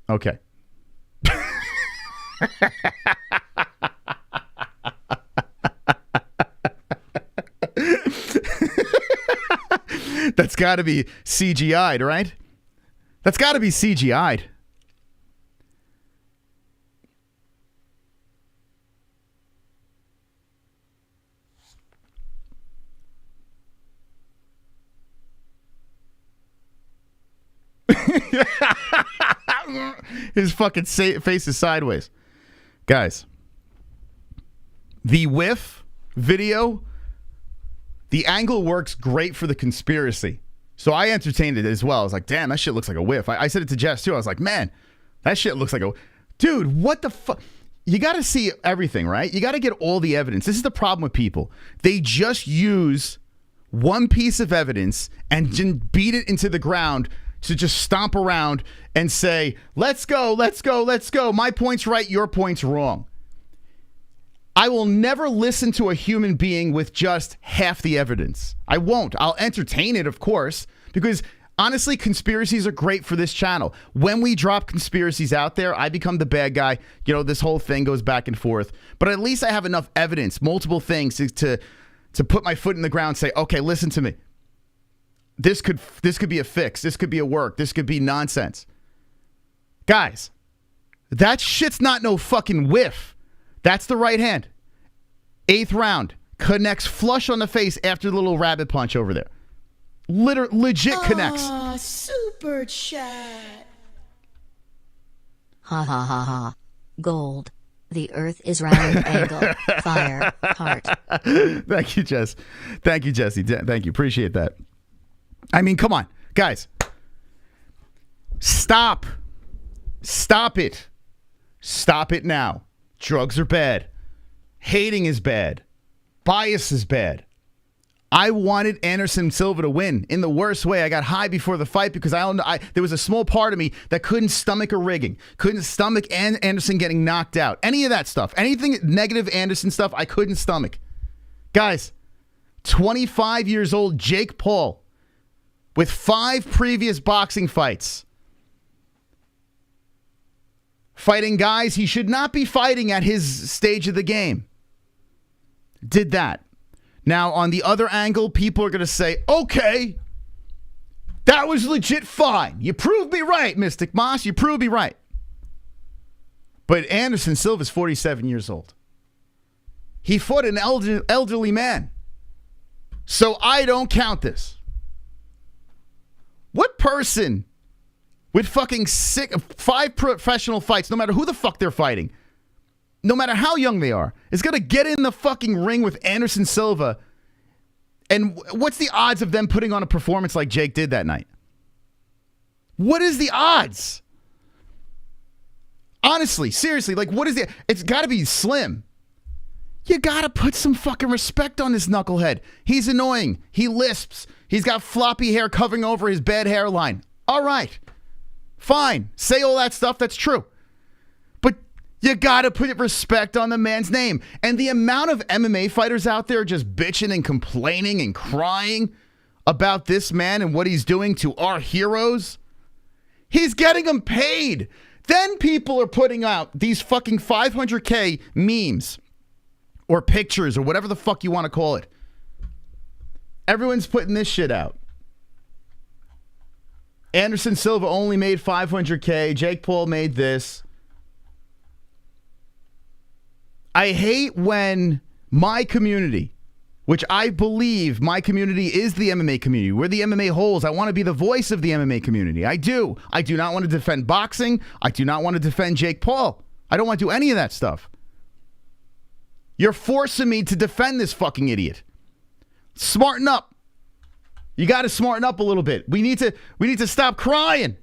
Okay. That's got to be CGI'd, right? That's got to be CGI'd. His fucking face is sideways. Guys, the whiff video, the angle works great for the conspiracy. So I entertained it as well. I was like, damn, that shit looks like a whiff. I said it to Jess too. I was like, man, that shit looks like a... Dude, what the fuck? You got to see everything, right? You got to get all the evidence. This is the problem with people. They just use one piece of evidence and beat it into the ground to just stomp around and say, let's go, let's go, let's go. My point's right, your point's wrong. I will never listen to a human being with just half the evidence. I won't. I'll entertain it, of course, because honestly, conspiracies are great for this channel. When we drop conspiracies out there, I become the bad guy. You know, this whole thing goes back and forth. But at least I have enough evidence, multiple things to put my foot in the ground and say, okay, listen to me. this could be a fix. This could be a work. This could be nonsense. Guys, that shit's not no fucking whiff. That's the right hand. 8th round. Connects flush on the face after the little rabbit punch over there. Legit connects. Super chat. Ha ha ha ha. Gold. The earth is round, angle, fire, heart. Thank you, Jess. Thank you, Jesse. Thank you. Appreciate that. I mean, come on. Guys. Stop. Stop it. Stop it now. Drugs are bad. Hating is bad. Bias is bad. I wanted Anderson Silva to win in the worst way. I got high before the fight because there was a small part of me that couldn't stomach a rigging, couldn't stomach Anderson getting knocked out. Any of that stuff, anything negative Anderson stuff, I couldn't stomach. Guys, 25 years old Jake Paul with 5 previous boxing fights. Fighting guys he should not be fighting at his stage of the game. Did that. Now, on the other angle, people are going to say, okay, that was legit fine. You proved me right, Mystic Moss. You proved me right. But Anderson Silva is 47 years old. He fought an elderly man. So I don't count this. What person with fucking 5 professional fights, no matter who the fuck they're fighting, no matter how young they are, is going to get in the fucking ring with Anderson Silva? And what's the odds of them putting on a performance like Jake did that night? What is the odds? Honestly, seriously, like what is the... It's got to be slim. You got to put some fucking respect on this knucklehead. He's annoying. He lisps. He's got floppy hair covering over his bad hairline. All right. Fine. Say all that stuff. That's true. You gotta put respect on the man's name. And the amount of MMA fighters out there just bitching and complaining and crying about this man and what he's doing to our heroes. He's getting them paid. Then people are putting out these fucking 500K memes or pictures or whatever the fuck you want to call it. Everyone's putting this shit out. Anderson Silva only made 500K. Jake Paul made this. I hate when my community, which I believe my community is the MMA community. We're the MMA-Holes. I want to be the voice of the MMA community. I do. I do not want to defend boxing. I do not want to defend Jake Paul. I don't want to do any of that stuff. You're forcing me to defend this fucking idiot. Smarten up. You got to smarten up a little bit. We need to stop crying.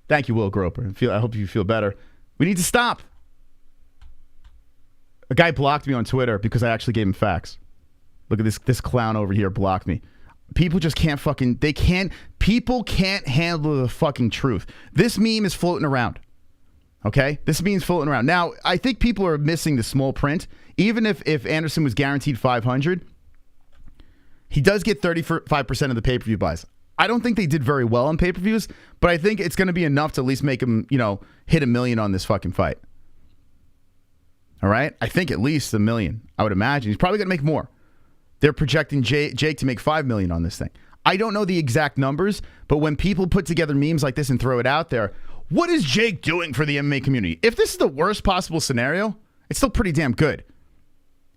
Thank you, Will Groper. I hope you feel better. We need to stop. A guy blocked me on Twitter because I actually gave him facts. Look at this clown over here blocked me. People just can't people can't handle the fucking truth. This meme is floating around. Okay? This meme's floating around. Now, I think people are missing the small print. Even if Anderson was guaranteed 500, he does get 35% of the pay-per-view buys. I don't think they did very well on pay-per-views, but I think it's going to be enough to at least make him, hit $1 million on this fucking fight. All right? I think at least $1 million. I would imagine. He's probably going to make more. They're projecting Jake to make $5 million on this thing. I don't know the exact numbers, but when people put together memes like this and throw it out there, what is Jake doing for the MMA community? If this is the worst possible scenario, it's still pretty damn good.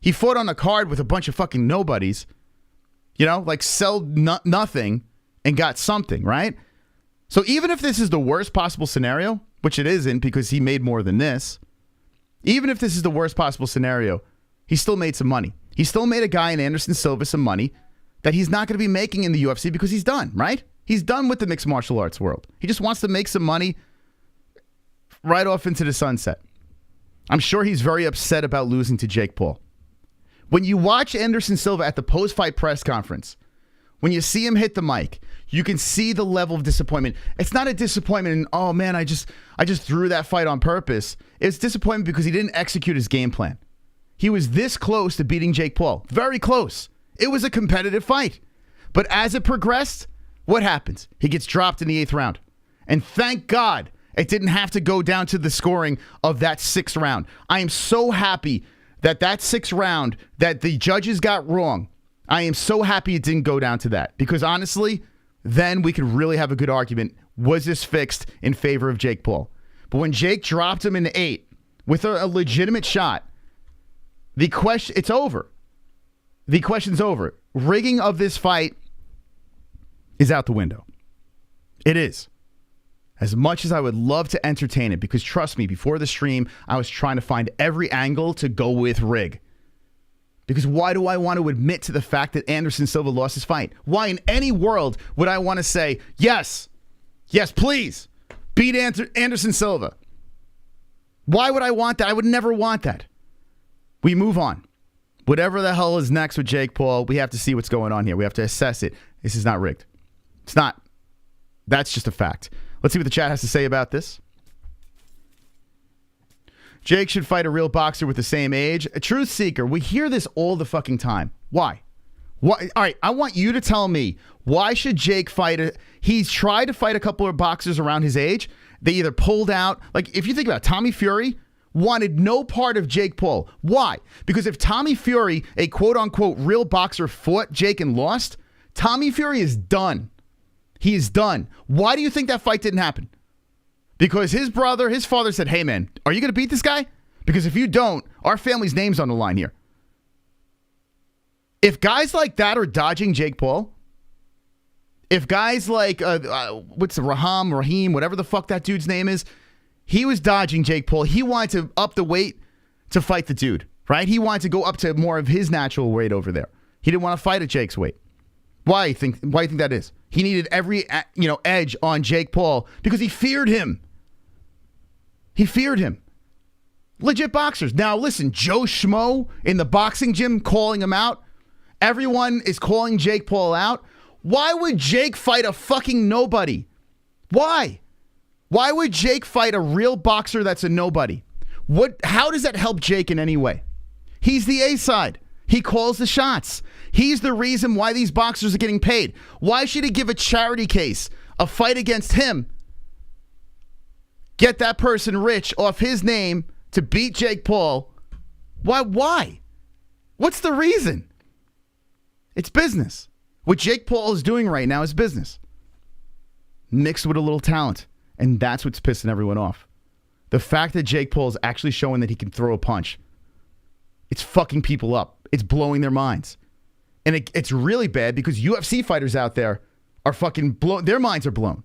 He fought on a card with a bunch of fucking nobodies, sell nothing and got something, right? So even if this is the worst possible scenario, which it isn't because he made more than this, even if this is the worst possible scenario, he still made some money. He still made a guy in Anderson Silva some money that he's not going to be making in the UFC because he's done, right? He's done with the mixed martial arts world. He just wants to make some money right off into the sunset. I'm sure he's very upset about losing to Jake Paul. When you watch Anderson Silva at the post-fight press conference, when you see him hit the mic, you can see the level of disappointment. It's not a disappointment in, oh man, I just threw that fight on purpose. It's disappointment because he didn't execute his game plan. He was this close to beating Jake Paul. Very close. It was a competitive fight. But as it progressed, what happens? He gets dropped in the 8th round. And thank God it didn't have to go down to the scoring of that 6th round. I am so happy that 6th round that the judges got wrong I am so happy it didn't go down to that because honestly, then we could really have a good argument. Was this fixed in favor of Jake Paul? But when Jake dropped him in the 8 with a legitimate shot, it's over. The question's over. Rigging of this fight is out the window. It is. As much as I would love to entertain it, because trust me, before the stream, I was trying to find every angle to go with rig. Because why do I want to admit to the fact that Anderson Silva lost his fight? Why in any world would I want to say, yes, please, beat Anderson Silva? Why would I want that? I would never want that. We move on. Whatever the hell is next with Jake Paul, we have to see what's going on here. We have to assess it. This is not rigged. It's not. That's just a fact. Let's see what the chat has to say about this. Jake should fight a real boxer with the same age. A truth seeker. We hear this all the fucking time. Why? Why? All right, I want you to tell me, why should Jake fight? He's tried to fight a couple of boxers around his age. They either pulled out. Like, if you think about it, Tommy Fury wanted no part of Jake Paul. Why? Because if Tommy Fury, a quote-unquote real boxer, fought Jake and lost, Tommy Fury is done. He is done. Why do you think that fight didn't happen? Because his father said, hey, man, are you going to beat this guy? Because if you don't, our family's name's on the line here. If guys like that are dodging Jake Paul, if guys like, Raheem, whatever the fuck that dude's name is, he was dodging Jake Paul. He wanted to up the weight to fight the dude, right? He wanted to go up to more of his natural weight over there. He didn't want to fight at Jake's weight. Why do you think that is? He needed every edge on Jake Paul because he feared him. He feared him. Legit boxers. Now listen, Joe Schmo in the boxing gym calling him out. Everyone is calling Jake Paul out. Why would Jake fight a fucking nobody? Why? Why would Jake fight a real boxer that's a nobody? How does that help Jake in any way? He's the A side. He calls the shots. He's the reason why these boxers are getting paid. Why should he give a charity case, a fight against him, get that person rich off his name to beat Jake Paul? Why? What's the reason? It's business. What Jake Paul is doing right now is business. Mixed with a little talent. And that's what's pissing everyone off. The fact that Jake Paul is actually showing that he can throw a punch. It's fucking people up. It's blowing their minds. And it's really bad because UFC fighters out there are fucking blown. Their minds are blown.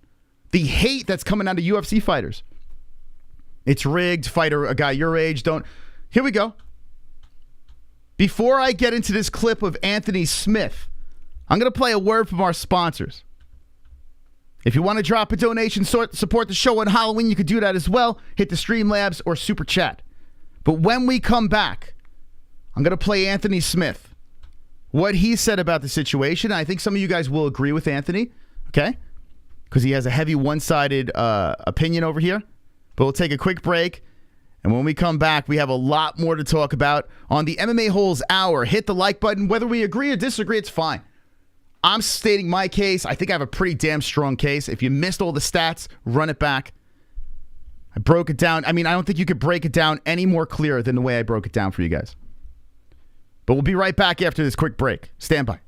The hate that's coming out of UFC fighters. It's rigged. Fighter, a guy your age, don't. Here we go. Before I get into this clip of Anthony Smith, I'm going to play a word from our sponsors. If you want to drop a donation, support the show on Halloween, you could do that as well. Hit the Streamlabs or Super Chat. But when we come back, I'm going to play Anthony Smith. What he said about the situation. I think some of you guys will agree with Anthony, okay? Because he has a heavy one-sided opinion over here. But we'll take a quick break. And when we come back, we have a lot more to talk about on the MMA-Holes Hour. Hit the like button. Whether we agree or disagree, it's fine. I'm stating my case. I think I have a pretty damn strong case. If you missed all the stats, run it back. I broke it down. I mean, I don't think you could break it down any more clear than the way I broke it down for you guys. But we'll be right back after this quick break. Stand by.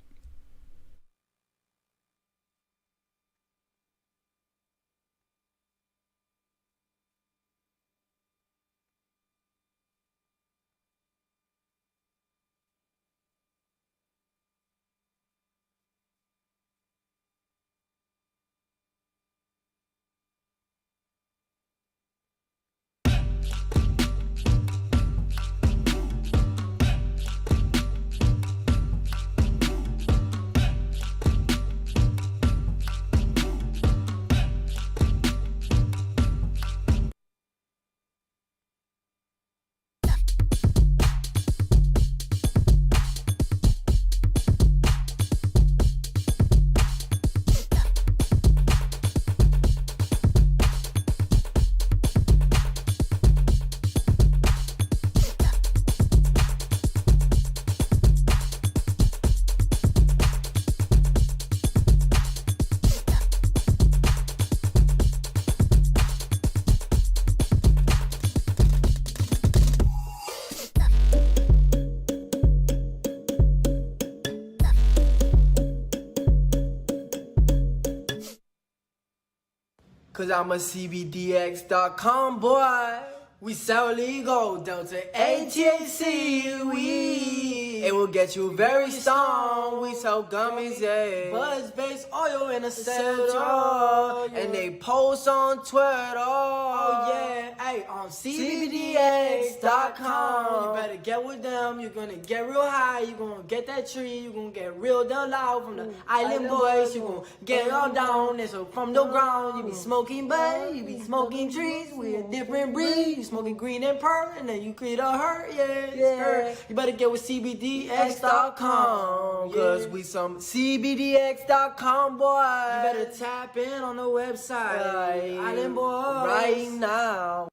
Cause I'm a CBDX.com boy. We sell legal, Delta ATHC weed. It will get you very stoned. We sell gummies, yeah. Buzz-based oil in a cell, and they post on Twitter. Oh yeah, hey, on CBDX.com. You better get with them. You're gonna get real high. You're gonna get that tree. You're gonna get real down loud from the island boys. You're gonna get all down. And so from the ground, you be smoking bud, you be smoking trees. We a different breed. You smoking green and purple, and then you create a hurt, yeah. You better get with CBDX.com, cause we some CBDX.com boy. You better tap in on the website, Island Boys, right now.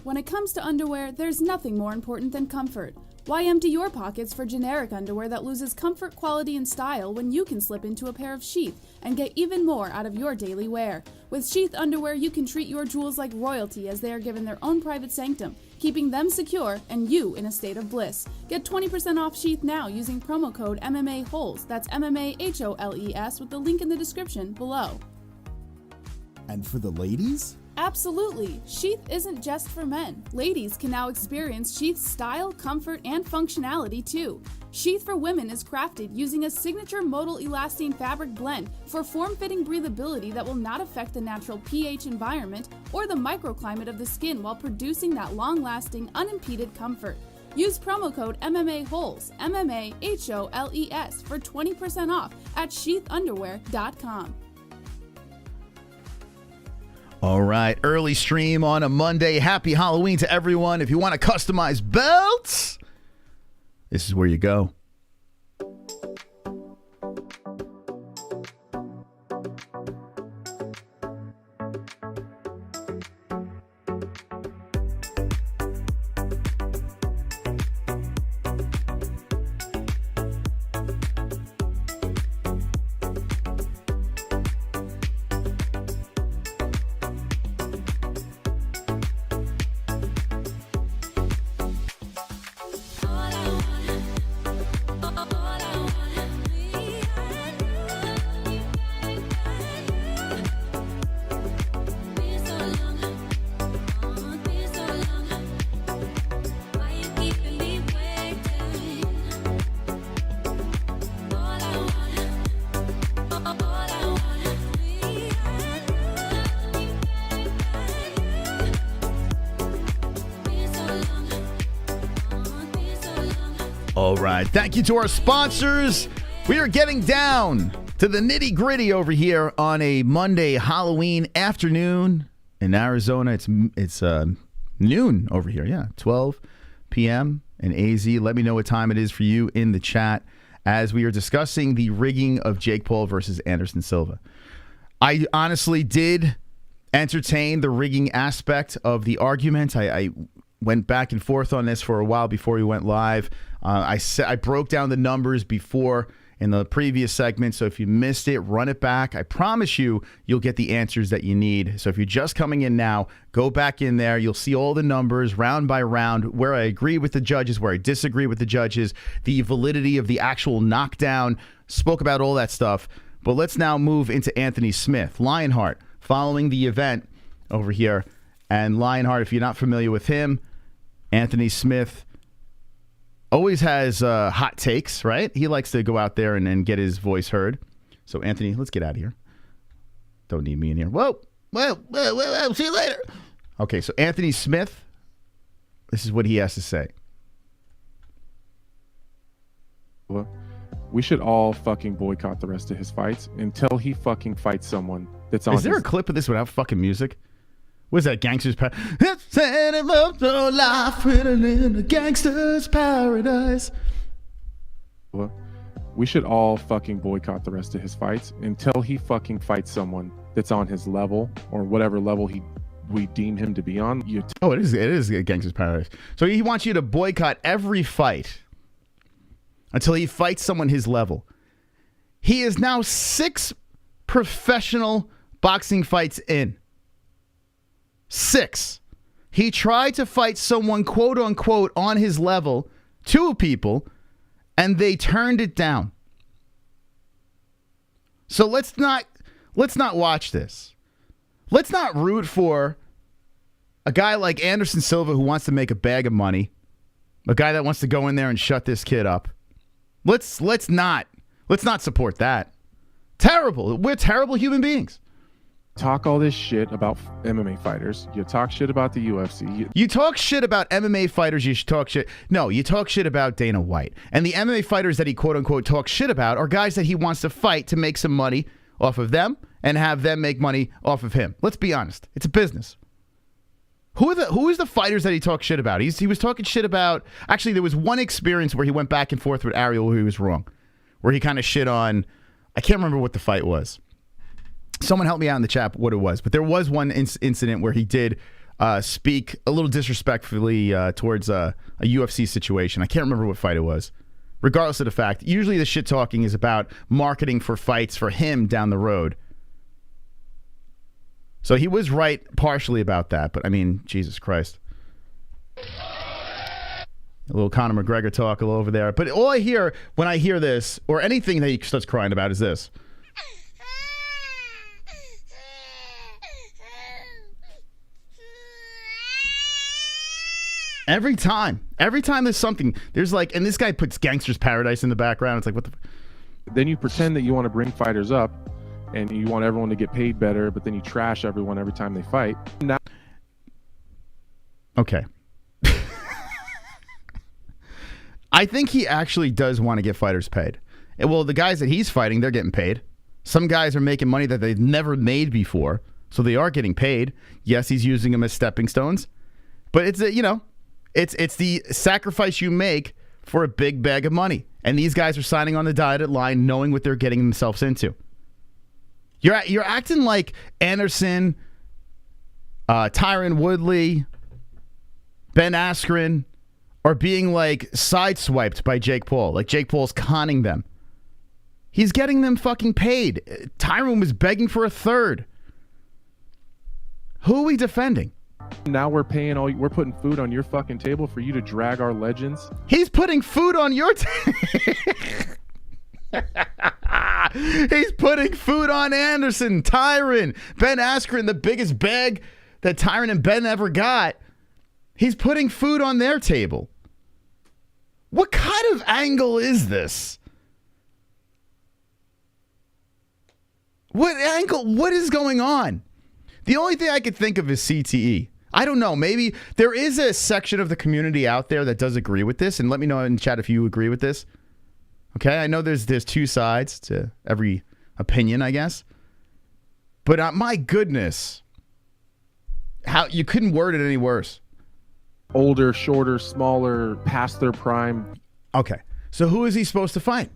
When it comes to underwear, there's nothing more important than comfort. Why empty your pockets for generic underwear that loses comfort, quality, and style when you can slip into a pair of Sheath and get even more out of your daily wear? With Sheath underwear, you can treat your jewels like royalty as they are given their own private sanctum, keeping them secure and you in a state of bliss. Get 20% off Sheath now using promo code MMA-Holes. That's MMA-HOLES with the link in the description below. And for the ladies? Absolutely! Sheath isn't just for men. Ladies can now experience Sheath's style, comfort, and functionality too. Sheath for women is crafted using a signature modal elastane fabric blend for form-fitting breathability that will not affect the natural pH environment or the microclimate of the skin while producing that long-lasting, unimpeded comfort. Use promo code MMA-Holes, MMA-HOLES, for 20% off at sheathunderwear.com. All right, early stream on a Monday. Happy Halloween to everyone. If you want to customize belts, this is where you go. All right. Thank you to our sponsors. We are getting down to the nitty gritty over here on a Monday Halloween afternoon in Arizona. It's noon over here. Yeah, 12 p.m. in AZ. Let me know what time it is for you in the chat as we are discussing the rigging of Jake Paul versus Anderson Silva. I honestly did entertain the rigging aspect of the argument. I went back and forth on this for a while before we went live. I broke down the numbers before in the previous segment, so if you missed it, run it back. I promise you'll get the answers that you need. So if you're just coming in now, go back in there. You'll see all the numbers round by round, where I agree with the judges, where I disagree with the judges, the validity of the actual knockdown. Spoke about all that stuff. But let's now move into Anthony Smith. Lionheart, following the event over here. And Lionheart, if you're not familiar with him, Anthony Smith always has hot takes, right? He likes to go out there and get his voice heard. So, Anthony, let's get out of here. Don't need me in here. Whoa. Well, see you later. Okay, so Anthony Smith, this is what he has to say. We should all fucking boycott the rest of his fights until he fucking fights someone that's on Is there a clip of this without fucking music? What's that, Gangster's Paradise? Life written in a gangster's paradise. We should all fucking boycott the rest of his fights until he fucking fights someone that's on his level or whatever level we deem him to be on. It is a Gangster's Paradise. So he wants you to boycott every fight until he fights someone his level. He is now 6% professional boxing fights in. 6. He tried to fight someone, quote unquote, on his level, 2 people, and they turned it down. So let's not watch this. Let's not root for a guy like Anderson Silva who wants to make a bag of money, a guy that wants to go in there and shut this kid up. Let's not support that. Terrible. We're terrible human beings. Talk all this shit about MMA fighters. You talk shit about the UFC. You talk shit about MMA fighters, you should talk shit. No, you talk shit about Dana White. And the MMA fighters that he quote unquote talks shit about are guys that he wants to fight to make some money off of them and have them make money off of him. Let's be honest. It's a business. Who is the fighters that he talks shit about? He was talking shit about... Actually, there was one experience where he went back and forth with Ariel where he was wrong. Where he kind of shit on... I can't remember what the fight was. Someone help me out in the chat what it was. But there was one incident where he did speak a little disrespectfully towards a UFC situation. I can't remember what fight it was. Regardless of the fact, usually the shit talking is about marketing for fights for him down the road. So he was right partially about that, but I mean, Jesus Christ. A little Conor McGregor talk a little over there. But all I hear when I hear this, or anything that he starts crying about, is this. Every time there's something, there's like, and this guy puts Gangster's Paradise in the background. It's like, what the... Then you pretend that you want to bring fighters up and you want everyone to get paid better, but then you trash everyone every time they fight. Now- okay. I think he actually does want to get fighters paid. And well, the guys that he's fighting, they're getting paid. Some guys are making money that they've never made before, so they are getting paid. Yes, he's using them as stepping stones, but it's it's the sacrifice you make for a big bag of money. And these guys are signing on the dotted line, knowing what they're getting themselves into. You're acting like Anderson, Tyron Woodley, Ben Askren are being like sideswiped by Jake Paul. Like Jake Paul's conning them. He's getting them fucking paid. Tyron was begging for a third. Who are we defending? Now we're putting food on your fucking table for you to drag our legends. He's putting food on your table. He's putting food on Anderson, Tyron, Ben Askren, the biggest bag that Tyron and Ben ever got. He's putting food on their table. What kind of angle is this? What angle? What is going on? The only thing I could think of is CTE. I don't know. Maybe there is a section of the community out there that does agree with this, and let me know in the chat if you agree with this. Okay, I know there's 2 sides to every opinion, I guess. But my goodness, how you couldn't word it any worse. Older, shorter, smaller, past their prime. Okay, so who is he supposed to fight?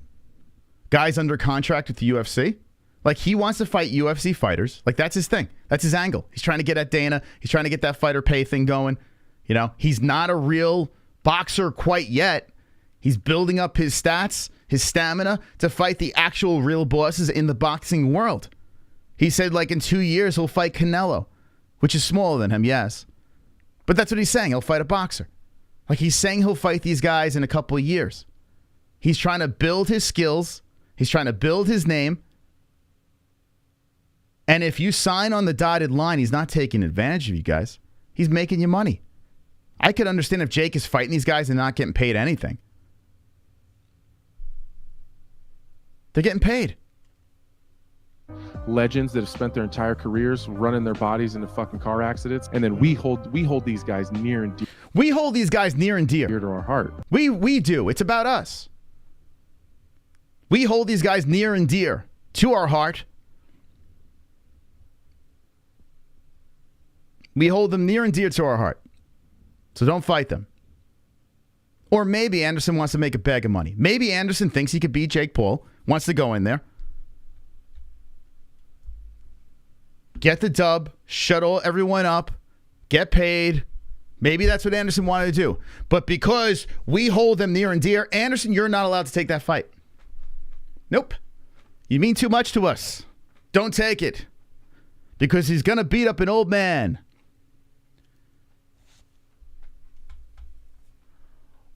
Guys under contract with the UFC? Like, he wants to fight UFC fighters. Like, that's his thing. That's his angle. He's trying to get at Dana. He's trying to get that fighter pay thing going. You know, he's not a real boxer quite yet. He's building up his stats, his stamina to fight the actual real bosses in the boxing world. He said, like, in 2 years, he'll fight Canelo, which is smaller than him, yes. But that's what he's saying. He'll fight a boxer. Like, he's saying he'll fight these guys in a couple of years. He's trying to build his skills. He's trying to build his name. And if you sign on the dotted line, he's not taking advantage of you guys. He's making you money. I could understand if Jake is fighting these guys and not getting paid anything. They're getting paid. Legends that have spent their entire careers running their bodies into fucking car accidents, and then we hold these guys near and dear. We hold these guys near and dear to our heart. We do. It's about us. We hold these guys near and dear to our heart. We hold them near and dear to our heart. So don't fight them. Or maybe Anderson wants to make a bag of money. Maybe Anderson thinks he could beat Jake Paul, wants to go in there, get the dub, shut everyone up, get paid. Maybe that's what Anderson wanted to do. But because we hold them near and dear, Anderson, you're not allowed to take that fight. Nope. You mean too much to us. Don't take it. Because he's going to beat up an old man.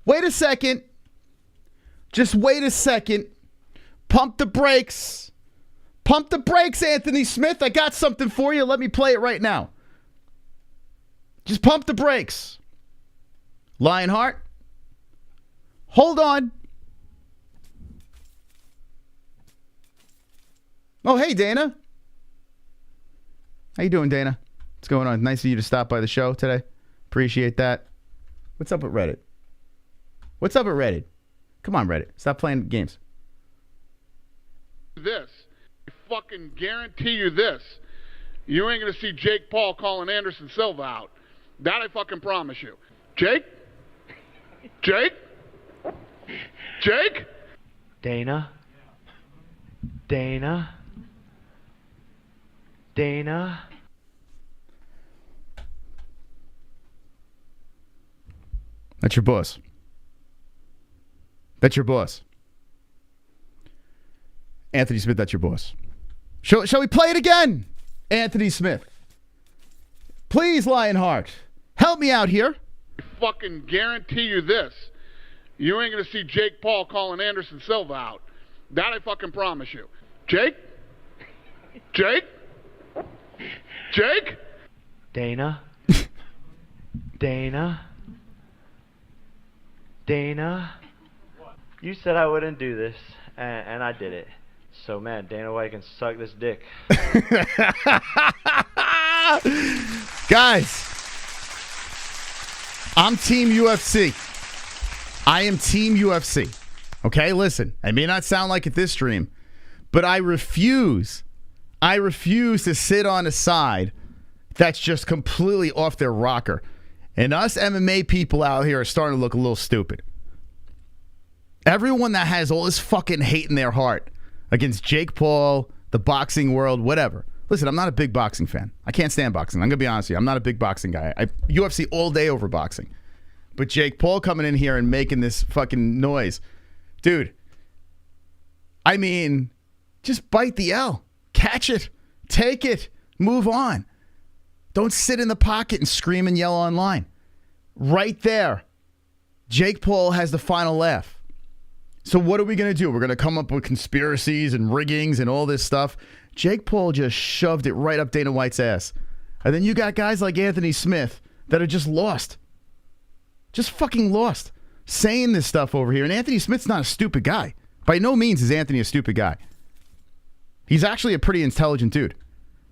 Wait a second. Just wait a second. Pump the brakes. Pump the brakes, Anthony Smith. I got something for you. Let me play it right now. Just pump the brakes. Lionheart. Hold on. Oh, hey, Dana. How you doing, Dana? What's going on? Nice of you to stop by the show today. Appreciate that. What's up with Reddit? What's up with Reddit? Come on, Reddit. Stop playing games. This. I fucking guarantee you this. You ain't going to see Jake Paul calling Anderson Silva out. That I fucking promise you. Jake? Jake? Jake? Dana? Dana? Dana? That's your boss. That's your boss. Anthony Smith, that's your boss. Shall we play it again? Anthony Smith. Please, Lionheart. Help me out here. I fucking guarantee you this. You ain't going to see Jake Paul calling Anderson Silva out. That I fucking promise you. Jake? Jake? Jake? Dana? Dana? Dana? You said I wouldn't do this, and I did it. So, man, Dana White can suck this dick. Guys, I'm Team UFC. I am Team UFC. Okay, listen, I may not sound like it this stream, but I refuse to sit on a side that's just completely off their rocker. And us MMA people out here are starting to look a little stupid. Everyone that has all this fucking hate in their heart against Jake Paul, the boxing world, whatever. Listen, I'm not a big boxing fan. I can't stand boxing. I'm going to be honest with you. I'm not a big boxing guy. UFC all day over boxing. But Jake Paul coming in here and making this fucking noise. Dude, I mean, just bite the L. Catch it. Take it. Move on. Don't sit in the pocket and scream and yell online. Right there, Jake Paul has the final laugh. So what are we going to do? We're going to come up with conspiracies and riggings and all this stuff. Jake Paul just shoved it right up Dana White's ass. And then you got guys like Anthony Smith that are just lost. Just fucking lost. Saying this stuff over here. And Anthony Smith's not a stupid guy. By no means is Anthony a stupid guy. He's actually a pretty intelligent dude.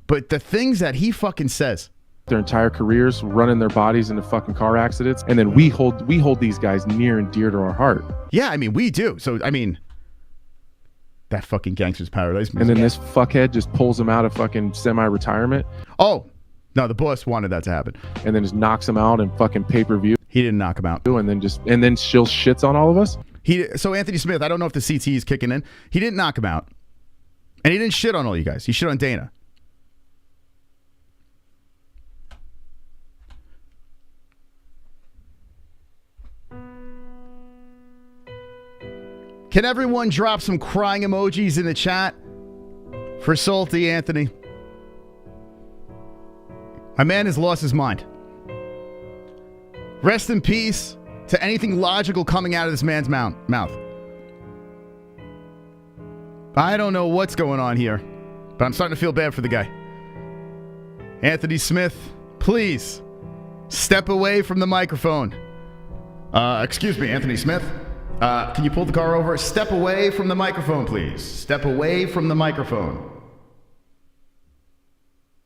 But the things that he fucking says. Their entire careers running their bodies into fucking car accidents. And then we hold these guys near and dear to our heart. Yeah, I mean, we do. So, I mean, that fucking Gangster's Paradise music. And then this fuckhead just pulls him out of fucking semi-retirement. Oh, no, the boss wanted that to happen. And then just knocks him out in fucking pay-per-view. He didn't knock him out. And then she'll shits on all of us. So Anthony Smith, I don't know if the CT is kicking in. He didn't knock him out. And he didn't shit on all you guys. He shit on Dana. Can everyone drop some crying emojis in the chat for Salty Anthony? My man has lost his mind. Rest in peace to anything logical coming out of this man's mouth. I don't know what's going on here, but I'm starting to feel bad for the guy. Anthony Smith, please step away from the microphone. Excuse me, Anthony Smith. Can you pull the car over? Step away from the microphone, please. Step away from the microphone.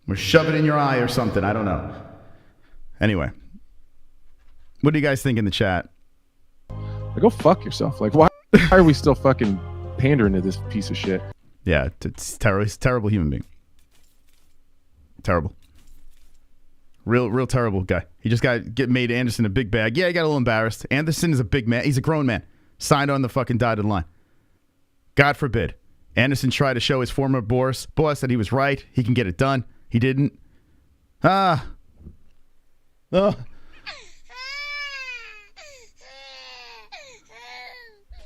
Or shove it in your eye or something. I don't know. Anyway. What do you guys think in the chat? Go fuck yourself. Like, why are we still fucking pandering to this piece of shit? Yeah, it's terrible. He's a terrible human being. Terrible. Real terrible guy. He just get made Anderson a big bag. Yeah, he got a little embarrassed. Anderson is a big man. He's a grown man. Signed on the fucking dotted line. God forbid. Anderson tried to show his former boss that he was right. He can get it done. He didn't.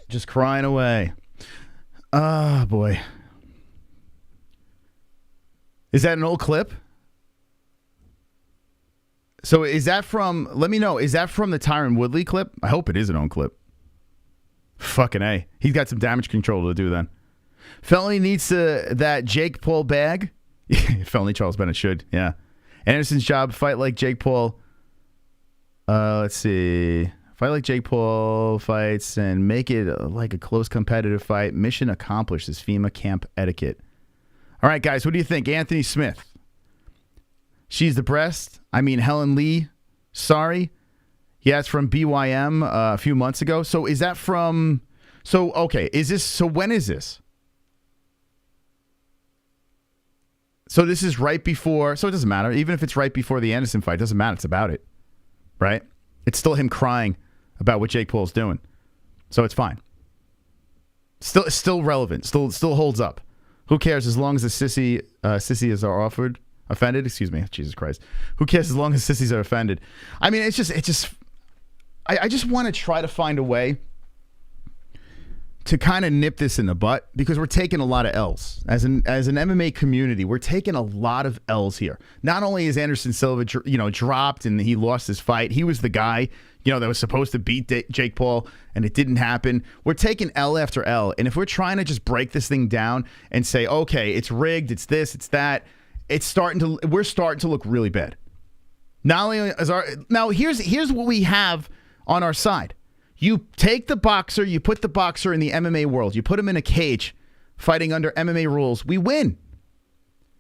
Just crying away. Oh, boy. Is that an old clip? So is that from, let me know, is that from the Tyron Woodley clip? I hope it is an old clip. Fucking A. He's got some damage control to do then. Felony needs that Jake Paul bag. Felony Charles Bennett should, yeah. Anderson's job, fight like Jake Paul. Let's see. Fight like Jake Paul fights and make it like a close competitive fight. Mission accomplished is FEMA camp etiquette. All right, guys, what do you think? Anthony Smith. She's the breast. I mean, Helen Lee. Sorry. Yeah, it's from BYM a few months ago. So is that from... So, okay, is this... So when is this? So this is right before... So it doesn't matter. Even if it's right before the Anderson fight, it doesn't matter. It's about it. Right? It's still him crying about what Jake Paul's doing. So it's fine. Still relevant. Still holds up. Who cares as long as the sissies are offended? Excuse me. Jesus Christ. Who cares as long as sissies are offended? I mean, I just want to try to find a way to kind of nip this in the butt because we're taking a lot of L's. As an MMA community, we're taking a lot of L's here. Not only is Anderson Silva, dropped and he lost his fight, he was the guy, that was supposed to beat Jake Paul, and it didn't happen. We're taking L after L, and if we're trying to just break this thing down and say, okay, it's rigged, it's this, it's that, we're starting to look really bad. Not only now here's what we have on our side. You take the boxer, you put the boxer in the MMA world, you put him in a cage fighting under MMA rules, we win.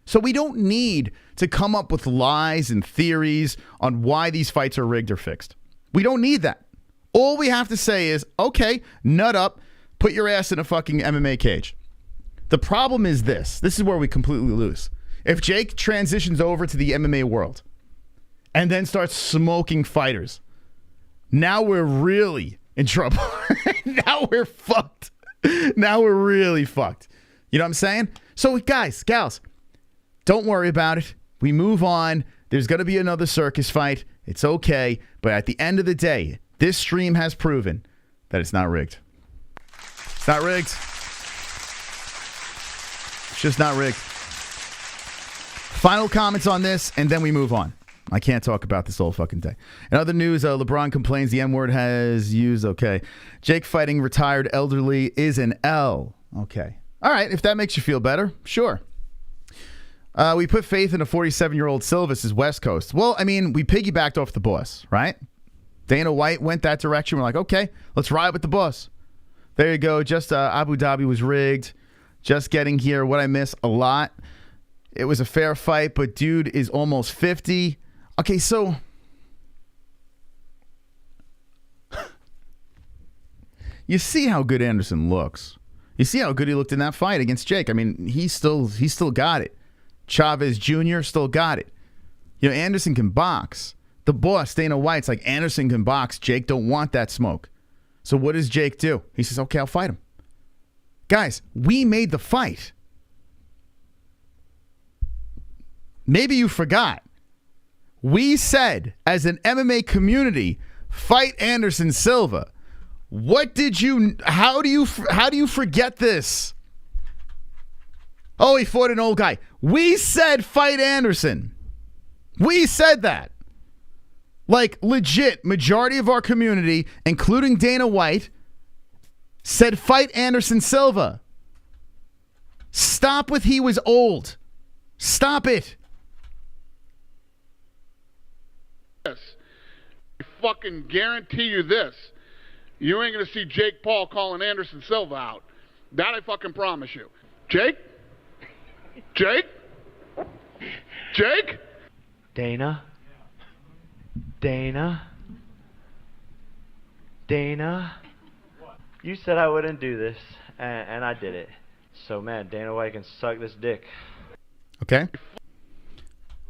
So we don't need to come up with lies and theories on why these fights are rigged or fixed. We don't need that. All we have to say is, okay, nut up, put your ass in a fucking MMA cage. The problem is this. This is where we completely lose. If Jake transitions over to the MMA world and then starts smoking fighters, now we're really in trouble. Now we're fucked. Now we're really fucked. You know what I'm saying? So guys, gals, don't worry about it. We move on. There's going to be another circus fight. It's okay. But at the end of the day, this stream has proven that it's not rigged. It's not rigged. It's just not rigged. Final comments on this, and then we move on. I can't talk about this all fucking day. In other news, LeBron complains the M-word has used. Okay. Jake fighting retired elderly is an L. Okay. All right. If that makes you feel better, sure. We put faith in a 47-year-old Silva, says West Coast. Well, I mean, we piggybacked off the boss, right? Dana White went that direction. We're like, okay, let's ride with the boss. There you go. Just Abu Dhabi was rigged. Just getting here. What I miss a lot. It was a fair fight, but dude is almost 50. Okay, so you see how good Anderson looks. You see how good he looked in that fight against Jake. I mean, he still got it. Chavez Jr. still got it. Anderson can box. The boss, Dana White's like, Anderson can box. Jake don't want that smoke. So what does Jake do? He says, okay, I'll fight him. Guys, we made the fight. Maybe you forgot. We said, as an MMA community, fight Anderson Silva. How do you forget this? Oh, he fought an old guy. We said fight Anderson. We said that. Like, legit, majority of our community, including Dana White, said fight Anderson Silva. Stop with he was old. Stop it. I fucking guarantee you this. You ain't going to see Jake Paul calling Anderson Silva out. That I fucking promise you. Jake? Jake? Jake? Dana? You said I wouldn't do this, and I did it. So, man, Dana White can suck this dick. Okay.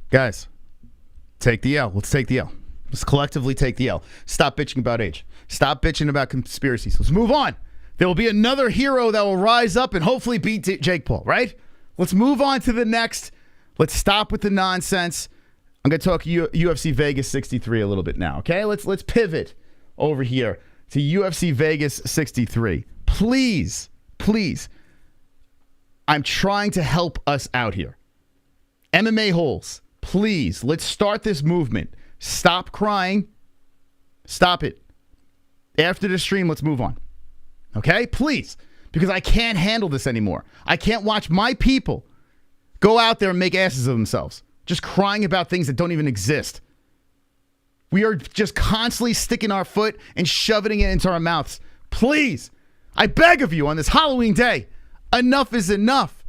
Guys, take the L. Let's take the L. Let's collectively take the L. Stop bitching about age. Stop bitching about conspiracies. Let's move on. There will be another hero that will rise up and hopefully beat Jake Paul, right? Let's move on to the next. Let's stop with the nonsense. I'm going to talk UFC Vegas 63 a little bit now, okay? Let's pivot over here to UFC Vegas 63. Please, I'm trying to help us out here. MMA-Holes, please, let's start this movement. Stop crying. Stop it. After the stream, let's move on. Okay? Please. Because I can't handle this anymore. I can't watch my people go out there and make asses of themselves. Just crying about things that don't even exist. We are just constantly sticking our foot and shoving it into our mouths. Please. I beg of you on this Halloween day. Enough is enough.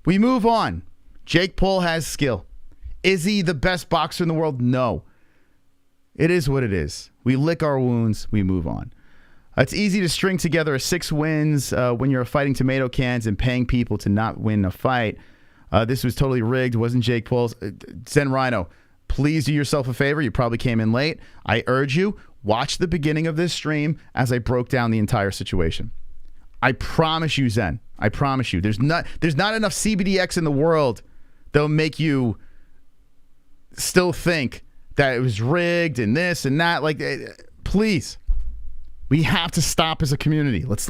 We move on. Jake Paul has skill. Is he the best boxer in the world? No. It is what it is. We lick our wounds. We move on. It's easy to string together 6 wins when you're fighting tomato cans and paying people to not win a fight. This was totally rigged. Wasn't Jake Paul's. Zen Rhino, please do yourself a favor. You probably came in late. I urge you, watch the beginning of this stream as I broke down the entire situation. I promise you, Zen. I promise you. There's not enough CBDX in the world that'll make you still think that it was rigged and this and that. Like, please, we have to stop as a community. Let's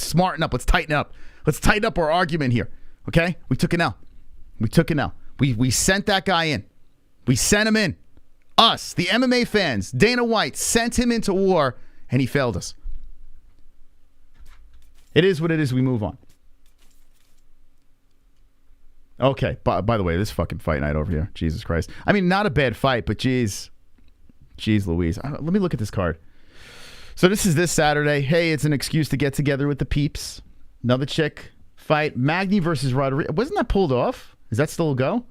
smarten up. Let's tighten up. Let's tighten up our argument here. Okay? We took an L. We sent that guy in. We sent him in. Us, the MMA fans, Dana White, sent him into war, and he failed us. It is what it is. We move on. Okay, by the way, this fucking fight night over here. Jesus Christ. I mean, not a bad fight, but geez Louise. Let me look at this card. So this is this Saturday. Hey, it's an excuse to get together with the peeps. Another chick fight. Magny versus Rodriguez. Wasn't that pulled off? Is that still a go?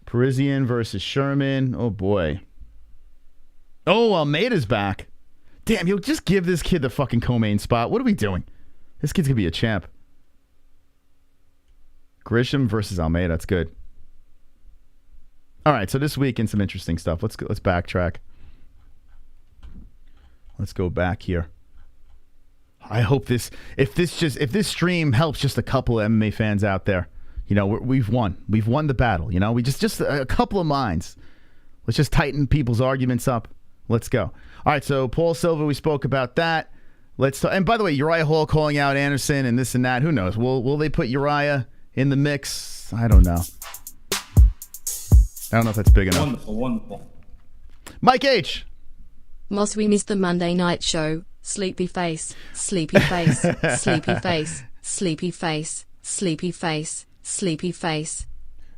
Parisian versus Sherman. Oh, boy. Oh, Almeida's back. Damn, you'll just give this kid the fucking co-main spot. What are we doing? This kid's going to be a champ. Grisham versus Almeida. That's good. All right, so this weekend, some interesting stuff. Let's backtrack. Let's go back here. I hope if this stream helps just a couple of MMA fans out there, you know, we've won. We've won the battle. You know, we just a couple of minds. Let's just tighten people's arguments up. Let's go. All right, so Paul Silva, we spoke about that. And by the way, Uriah Hall calling out Anderson and this and that. Who knows? Will they put Uriah in the mix? I don't know. I don't know if that's big enough. Wonderful. Mike H. Moss, we missed the Monday night show. Sleepy face, sleepy face, sleepy face, sleepy face, sleepy face, sleepy face.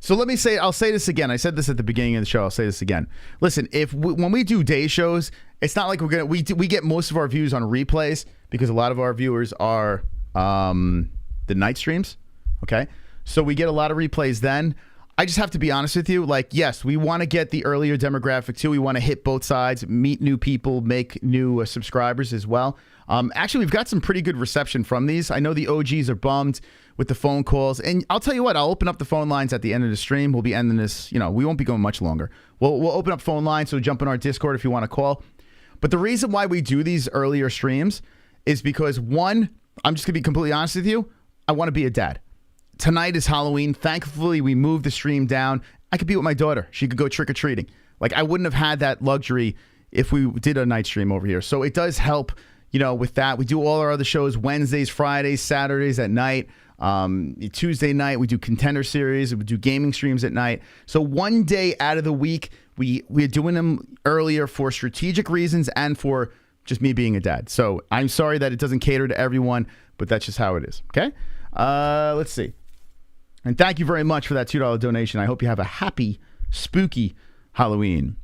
So I'll say this again. I said this at the beginning of the show. I'll say this again. Listen, when we do day shows, it's not like we get most of our views on replays because a lot of our viewers are the night streams. Okay, so we get a lot of replays then. I just have to be honest with you. Like, yes, we want to get the earlier demographic too. We want to hit both sides, meet new people, make new subscribers as well. Actually, we've got some pretty good reception from these. I know the OGs are bummed with the phone calls. And I'll tell you what, I'll open up the phone lines at the end of the stream. We'll be ending this, we won't be going much longer. We'll open up phone lines, so jump in our Discord if you want to call. But the reason why we do these earlier streams is because, one, I'm just going to be completely honest with you, I want to be a dad. Tonight is Halloween. Thankfully, we moved the stream down. I could be with my daughter. She could go trick-or-treating. Like, I wouldn't have had that luxury if we did a night stream over here. So it does help, with that. We do all our other shows Wednesdays, Fridays, Saturdays at night. Tuesday night, we do Contender Series. We do gaming streams at night. So one day out of the week, we're doing them earlier for strategic reasons and for just me being a dad. So I'm sorry that it doesn't cater to everyone, but that's just how it is. Okay? Let's see. And thank you very much for that $2 donation. I hope you have a happy, spooky Halloween.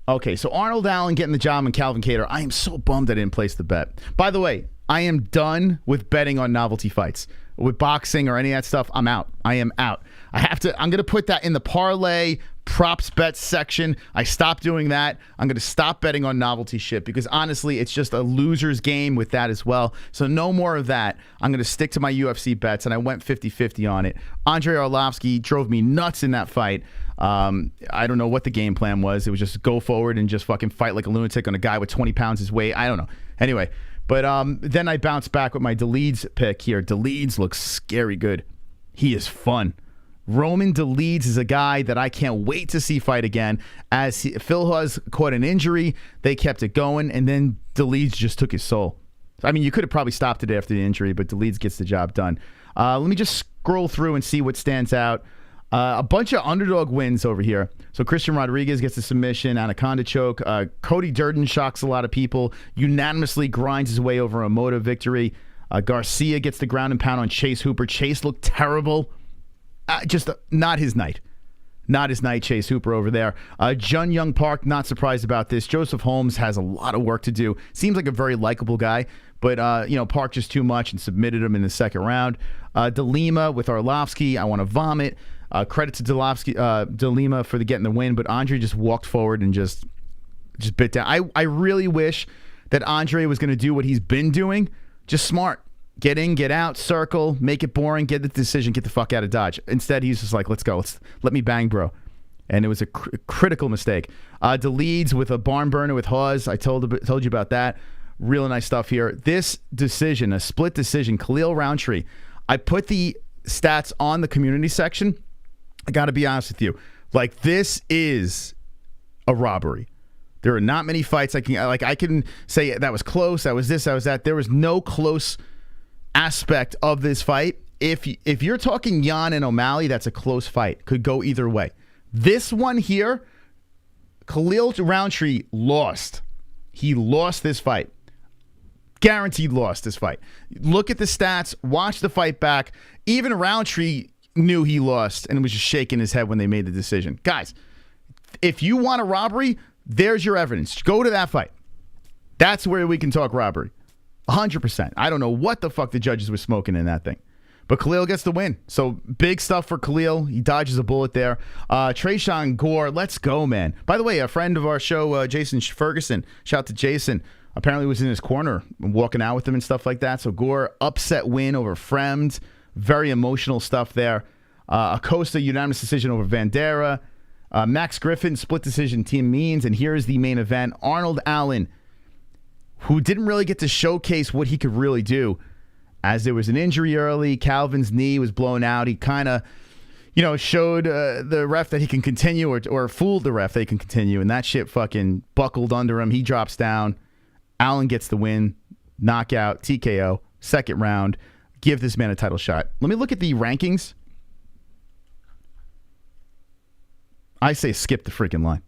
Okay, so Arnold Allen getting the job and Calvin Kattar. I am so bummed I didn't place the bet. By the way, I am done with betting on novelty fights. With boxing or any of that stuff, I'm out. I am out. I'm going to put that in the parlay props bet section. I stopped doing that. I'm going to stop betting on novelty shit because honestly, it's just a loser's game with that as well. So no more of that. I'm going to stick to my UFC bets, and I went 50-50 on it. Andrei Arlovsky drove me nuts in that fight. I don't know what the game plan was. It was just go forward and just fucking fight like a lunatic on a guy with 20 pounds his weight. I don't know. Anyway, but then I bounced back with my Deleeds pick here. Deleeds looks scary good. He is fun. Roman Deleeds is a guy that I can't wait to see fight again. As Phil Hawes caught an injury, they kept it going, and then Deleeds just took his soul. I mean, you could have probably stopped it after the injury, but Deleeds gets the job done. Let me just scroll through and see what stands out. A bunch of underdog wins over here. So Christian Rodriguez gets a submission, Anaconda choke. Cody Durden shocks a lot of people, unanimously grinds his way over a moto victory. Garcia gets the ground and pound on Chase Hooper. Chase looked terrible. Just not his night. Not his night, Chase Hooper over there. Jun Young Park, not surprised about this. Joseph Holmes has a lot of work to do. Seems like a very likable guy, but Park just too much and submitted him in the second round. DeLima with Arlovsky, I want to vomit. Credit to DeLima for getting the win, but Andre just walked forward and just bit down. I really wish that Andre was going to do what he's been doing, just smart. Get in, get out, circle, make it boring, get the decision, get the fuck out of Dodge. Instead, he's just like, let's go. Let me bang, bro. And it was a critical mistake. Deleeds with a barn burner with Hawes. I told you about that. Real nice stuff here. This decision, a split decision, Khalil Roundtree. I put the stats on the community section. I got to be honest with you. Like, this is a robbery. There are not many fights I can say that was close, that was this, that was that. There was no close aspect of this fight. If you're talking Yan and O'Malley, that's a close fight. Could go either way. This one here, Khalil Roundtree lost. He lost this fight. Guaranteed lost this fight. Look at the stats. Watch the fight back. Even Roundtree knew he lost and was just shaking his head when they made the decision. Guys, if you want a robbery, there's your evidence. Go to that fight. That's where we can talk robbery. 100%. I don't know what the fuck the judges were smoking in that thing. But Khalil gets the win. So big stuff for Khalil. He dodges a bullet there. Trayshawn Gore, let's go, man. By the way, a friend of our show, Jason Ferguson, shout out to Jason, apparently was in his corner walking out with him and stuff like that. So Gore, upset win over Fremd. Very emotional stuff there. Acosta, unanimous decision over Vandera. Max Griffin, split decision, Team Means. And here's the main event. Arnold Allen, who didn't really get to showcase what he could really do, as there was an injury early. Calvin's knee was blown out. He kind of, showed the ref that he can continue, or fooled the ref that he can continue, and that shit fucking buckled under him. He drops down. Allen gets the win. Knockout, TKO, second round. Give this man a title shot. Let me look at the rankings. I say skip the freaking line.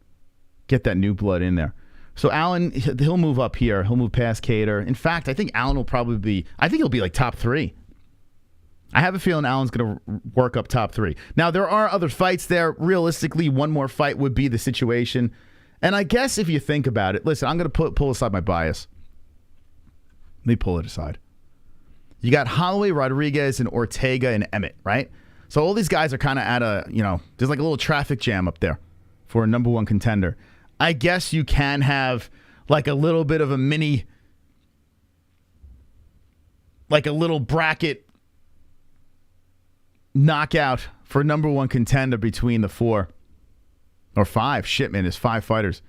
Get that new blood in there. So Allen, he'll move up here. He'll move past Cater. In fact, I think Allen will probably be, he'll be like top 3. I have a feeling Allen's going to work up top 3. Now, there are other fights there. Realistically, one more fight would be the situation. And I guess if you think about it, listen, I'm going to pull aside my bias. Let me pull it aside. You got Holloway, Rodriguez, and Ortega and Emmett, right? So all these guys are kind of at there's like a little traffic jam up there for a number one contender. I guess you can have like a little bit of a mini, like a little bracket knockout for number one contender between the 4 or 5. Shit, man, there's 5 fighters.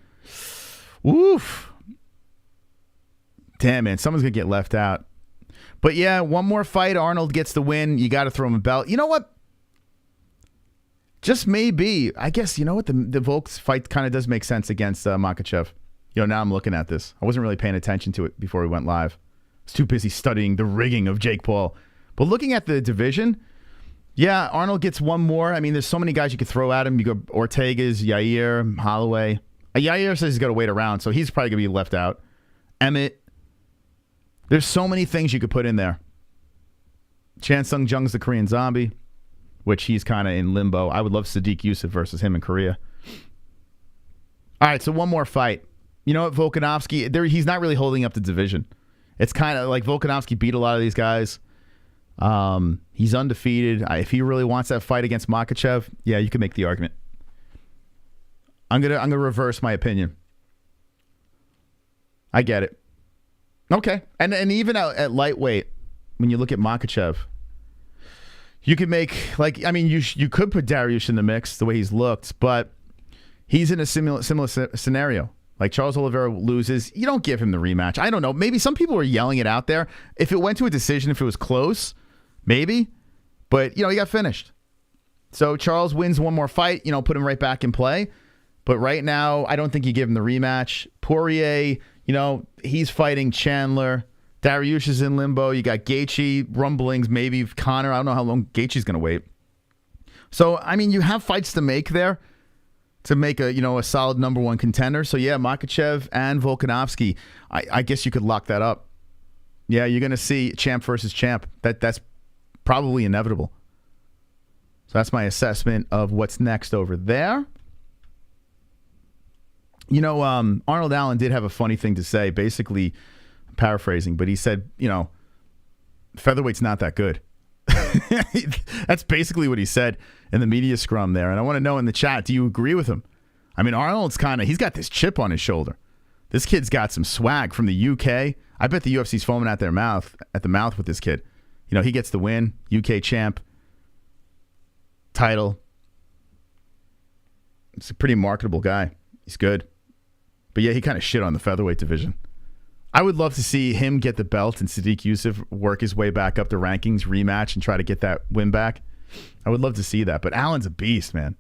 Woof. Damn, man, someone's going to get left out. But yeah, one more fight. Arnold gets the win. You got to throw him a belt. You know what? Just maybe. I guess, you know what? The Volk's fight kind of does make sense against Makhachev. Now I'm looking at this. I wasn't really paying attention to it before we went live. I was too busy studying the rigging of Jake Paul. But looking at the division, yeah, Arnold gets one more. I mean, there's so many guys you could throw at him. You go Ortega's, Yair, Holloway. Yair says he's got to wait around, so he's probably going to be left out. Emmett. There's so many things you could put in there. Chan Sung Jung's the Korean Zombie, which he's kind of in limbo. I would love Sadiq Yusuf versus him in Korea. All right, so one more fight. You know what, Volkanovski, he's not really holding up the division. It's kind of like Volkanovski beat a lot of these guys. He's undefeated. If he really wants that fight against Makhachev, yeah, you can make the argument. I'm gonna reverse my opinion. I get it. Okay, and even at lightweight, when you look at Makhachev, you could make, you could put Dariush in the mix the way he's looked, but he's in a similar scenario. Like Charles Oliveira loses, you don't give him the rematch. I don't know. Maybe some people are yelling it out there. If it went to a decision, if it was close, maybe. But, he got finished. So Charles wins one more fight, put him right back in play. But right now, I don't think you give him the rematch. Poirier, he's fighting Chandler. Dariush is in limbo. You got Gaethje, rumblings, maybe Conor. I don't know how long Gaethje's going to wait. So, I mean, you have fights to make there to make a solid number one contender. So, yeah, Makhachev and Volkanovski, I guess you could lock that up. Yeah, you're going to see champ versus champ. That's probably inevitable. So that's my assessment of what's next over there. Arnold Allen did have a funny thing to say, basically paraphrasing, but he said, featherweight's not that good. That's basically what he said in the media scrum there. And I want to know in the chat, do you agree with him? I mean, Arnold's he's got this chip on his shoulder. This kid's got some swag from the UK. I bet the UFC's foaming at the mouth with this kid. He gets the win, UK champ, title. It's a pretty marketable guy. He's good. But yeah, he kind of shit on the featherweight division. I would love to see him get the belt and Sadiq Youssef work his way back up the rankings, rematch, and try to get that win back. I would love to see that. But Allen's a beast, man.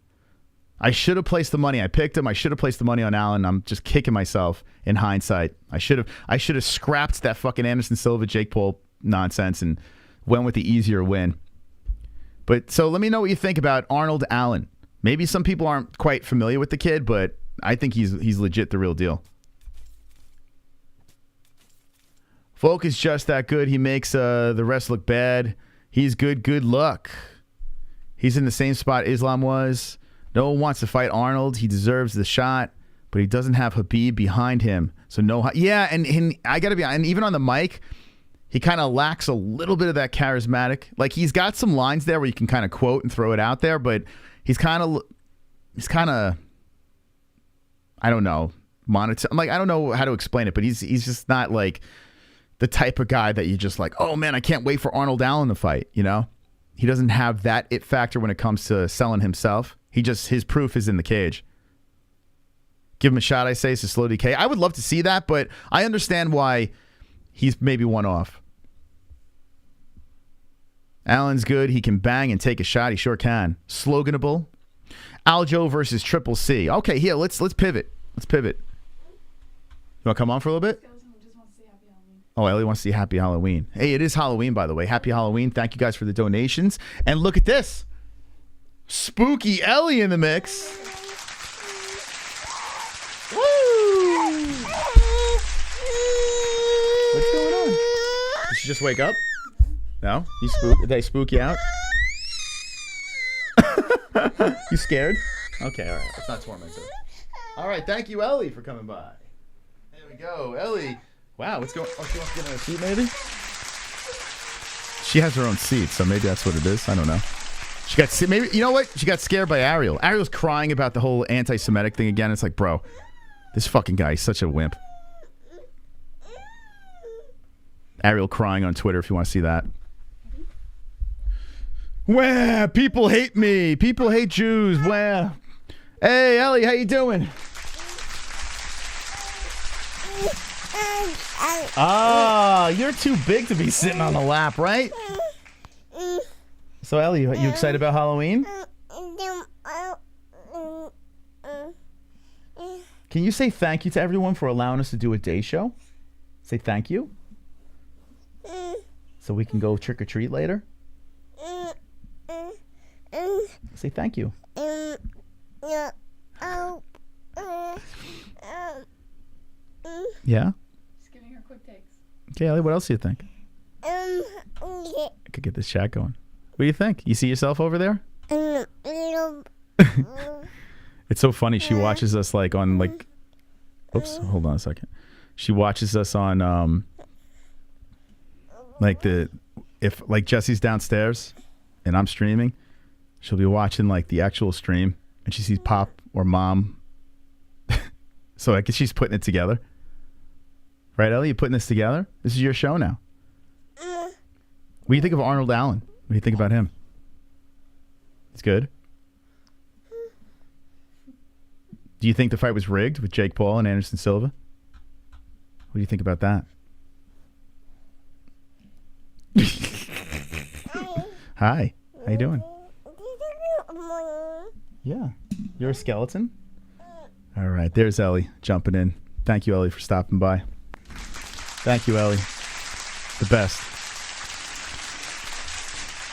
I should have placed the money. I picked him. I should have placed the money on Allen. I'm just kicking myself in hindsight. I should have scrapped that fucking Anderson Silva, Jake Paul nonsense and went with the easier win. But so let me know what you think about Arnold Allen. Maybe some people aren't quite familiar with the kid, but I think he's legit the real deal. Volk is just that good. He makes the rest look bad. He's good. Good luck. He's in the same spot Islam was. No one wants to fight Arnold. He deserves the shot, but he doesn't have Habib behind him. So no. Yeah, and I got to be honest, and even on the mic, he kind of lacks a little bit of that charismatic. Like, he's got some lines there where you can kind of quote and throw it out there, but he's kind of I don't know, I don't know how to explain it, but he's just not like the type of guy that you just like, oh man, I can't wait for Arnold Allen to fight, He doesn't have that it factor when it comes to selling himself. His proof is in the cage. Give him a shot, I say, it's a slow decay. I would love to see that, but I understand why he's maybe one off. Allen's good. He can bang and take a shot. He sure can. Sloganable. Aljo versus Triple C. Okay, here, let's pivot. Let's pivot. You want to come on for a little bit? Oh, Ellie wants to see Happy Halloween. Hey, it is Halloween, by the way. Happy Halloween. Thank you guys for the donations. And look at this. Spooky Ellie in the mix. Woo! What's going on? Did she just wake up? No? Did they spook you out? You scared? Okay, all right. Let's not torment her. All right, thank you, Ellie, for coming by. There we go. Ellie. Wow, what's going on? Oh, she wants to get in a seat, maybe? She has her own seat, so maybe that's what it is. I don't know. Maybe, you know what? She got scared by Ariel. Ariel's crying about the whole anti-Semitic thing again. It's like, bro, this fucking guy is such a wimp. Ariel crying on Twitter if you want to see that. Wah, people hate me. People hate Jews. Wah. Hey, Ellie, how you doing? Ah, you're too big to be sitting on the lap, right? So, Ellie, you excited about Halloween? Can you say thank you to everyone for allowing us to do a day show? Say thank you. So we can go trick-or-treat later? Say thank you. Yeah? Just giving her quick takes. Okay, Ellie, what else do you think? I could get this chat going. What do you think? You see yourself over there? It's so funny. She watches us like on like... Oops, hold on a second. She watches us on if Jesse's downstairs and I'm streaming, she'll be watching like the actual stream and she sees Pop or Mom. So I guess she's putting it together. Right, Ellie? You putting this together? This is your show now. What do you think of Arnold Allen? What do you think about him? It's good. Do you think the fight was rigged with Jake Paul and Anderson Silva? What do you think about that? Hi. How you doing? Yeah. You're a skeleton? All right. There's Ellie jumping in. Thank you, Ellie, for stopping by. Thank you, Ellie. The best.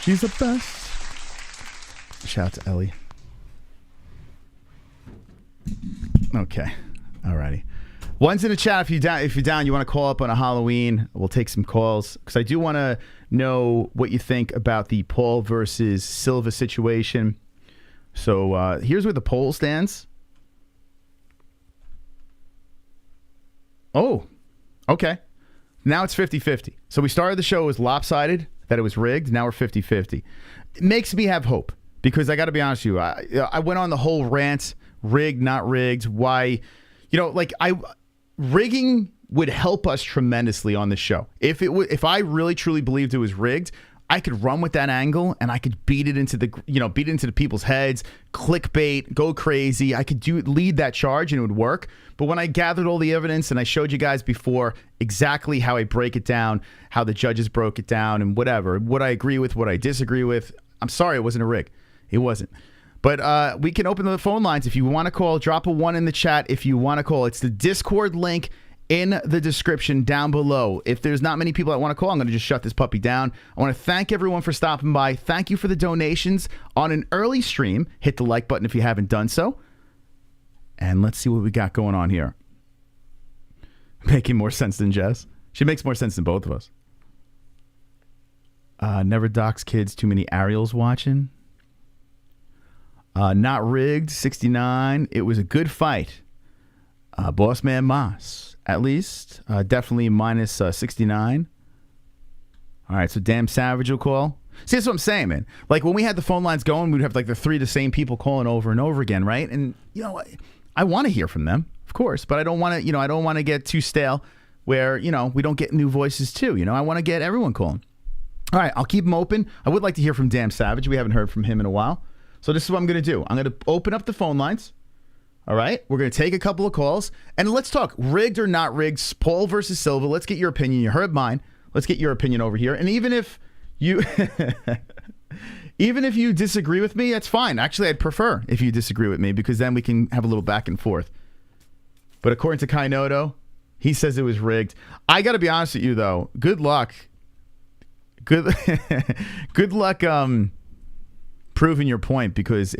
She's the best. Shout out to Ellie. Okay. Alrighty. One's in the chat. If you're down, you want to call up on a Halloween, we'll take some calls. Because I do want to know what you think about the Paul versus Silva situation. So here's where the poll stands. Oh, okay. Now it's 50-50. So we started the show as lopsided, that it was rigged. Now we're 50-50. It makes me have hope. Because I got to be honest with you, I went on the whole rant, rigged, not rigged. Why, rigging would help us tremendously on the show. If I really truly believed it was rigged, I could run with that angle and I could beat it into the people's heads, clickbait, go crazy. I could lead that charge and it would work. But when I gathered all the evidence and I showed you guys before exactly how I break it down, how the judges broke it down and whatever, what I agree with, what I disagree with, I'm sorry, it wasn't a rig. It wasn't. But we can open the phone lines. If you want to call, drop a 1 in the chat if you want to call. It's the Discord link in the description down below. If there's not many people that want to call, I'm going to just shut this puppy down. I want to thank everyone for stopping by. Thank you for the donations on an early stream. Hit the like button if you haven't done so. And let's see what we got going on here. Making more sense than Jess. She makes more sense than both of us. Never dox kids. Too many Ariels watching. Not rigged. 69. It was a good fight. Boss Man Moss. At least. Definitely minus 69. All right, so Damn Savage will call. See, that's what I'm saying, man. Like, when we had the phone lines going, we'd have, like, the 3 the same people calling over and over again, right? And, I want to hear from them, of course, but I don't want to, I don't want to get too stale where, we don't get new voices, too. I want to get everyone calling. All right, I'll keep them open. I would like to hear from Damn Savage. We haven't heard from him in a while. So this is what I'm going to do. I'm going to open up the phone lines. All right, we're going to take a couple of calls, and let's talk rigged or not rigged, Paul versus Silva. Let's get your opinion. You heard mine. Let's get your opinion over here. And even if you disagree with me, that's fine. Actually, I'd prefer if you disagree with me because then we can have a little back and forth. But according to Kainotto, he says it was rigged. I got to be honest with you, though. Good luck. Good luck proving your point because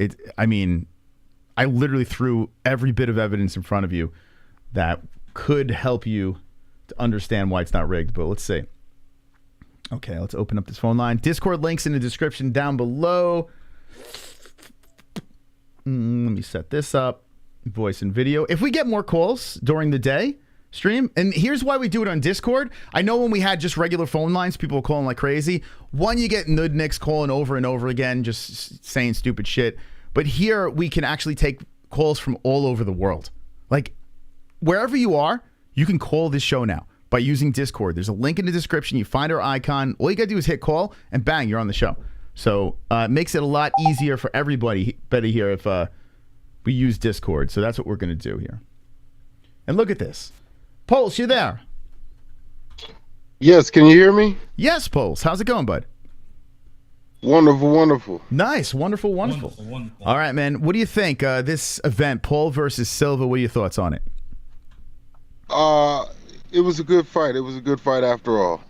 I literally threw every bit of evidence in front of you that could help you to understand why it's not rigged. But let's see. Okay, let's open up this phone line. Discord links in the description down below. Let me set this up. Voice and video. If we get more calls during the day stream, and here's why we do it on Discord. I know when we had just regular phone lines, people were calling like crazy. One, you get Nudniks calling over and over again, just saying stupid shit. But here, we can actually take calls from all over the world. Like, wherever you are, you can call this show now by using Discord. There's a link in the description. You find our icon. All you got to do is hit call, and bang, you're on the show. So it makes it a lot easier for everybody better here if we use Discord. So that's what we're going to do here. And look at this. Pulse, you there? Yes, can you hear me? Yes, Pulse. How's it going, bud? Wonderful, wonderful. Nice, wonderful. All right, man. What do you think? This event, Paul versus Silva, what are your thoughts on it? It was a good fight. It was a good fight after all.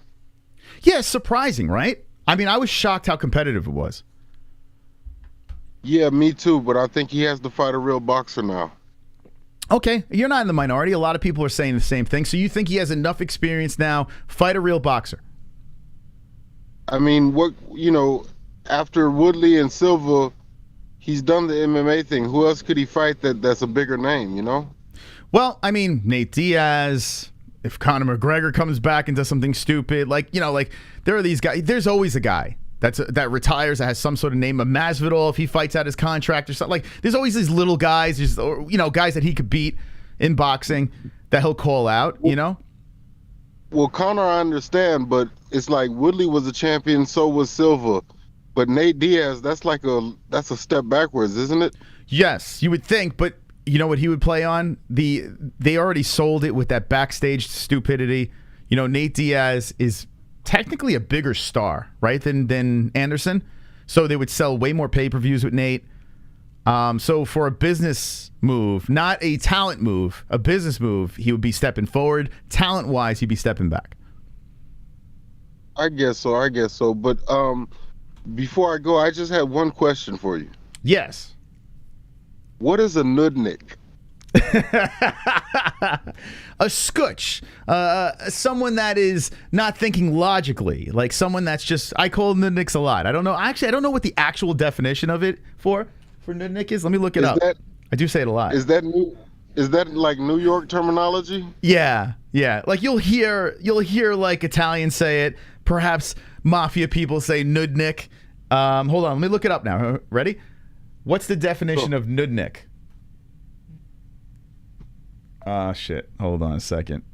Yeah, surprising, right? I was shocked how competitive it was. Yeah, me too, but I think he has to fight a real boxer now. Okay, you're not in the minority. A lot of people are saying the same thing. So you think he has enough experience now, fight a real boxer? After Woodley and Silva, he's done the MMA thing. Who else could he fight that's a bigger name, Well, Nate Diaz, if Conor McGregor comes back and does something stupid, there are these guys. There's always a guy that retires that has some sort of name. A Masvidal, if he fights out his contract or something. There's always these little guys, guys that he could beat in boxing that he'll call out, Well, Conor, I understand, but it's like Woodley was a champion, so was Silva. But Nate Diaz, that's a step backwards, isn't it? Yes, you would think, but you know what he would play on? They already sold it with that backstage stupidity. Nate Diaz is technically a bigger star, right, than Anderson. So they would sell way more pay-per-views with Nate. So for a business move, not a talent move, a business move, he would be stepping forward. Talent-wise, he'd be stepping back. I guess so. I guess so. But before I go, I just had one question for you. Yes. What is a nudnik? A scutch. Someone that is not thinking logically. Like someone that's just, I call nudniks a lot. I don't know. Actually, I don't know what the actual definition of it for nudnik is. Let me look it up. I do say it a lot. Is that like New York terminology? Yeah. Like you'll hear like Italians say it. Perhaps mafia people say nudnik. Hold on, let me look it up now. Ready? What's the definition of nudnik? Shit. Hold on a second.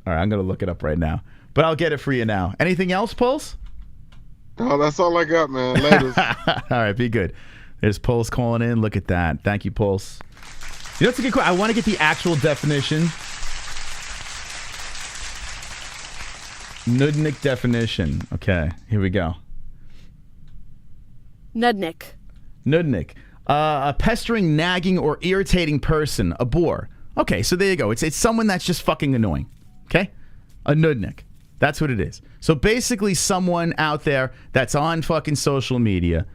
All right, I'm going to look it up right now. But I'll get it for you now. Anything else, Pulse? No, that's all I got, man. Later. All right, be good. There's Pulse calling in. Look at that. Thank you, Pulse. You know what's a good question? I want to get the actual definition. Nudnik definition. Okay, here we go. Nudnik. A pestering, nagging, or irritating person. A bore. Okay, so there you go. It's someone that's just fucking annoying. Okay? A nudnik. That's what it is. So basically someone out there that's on fucking social media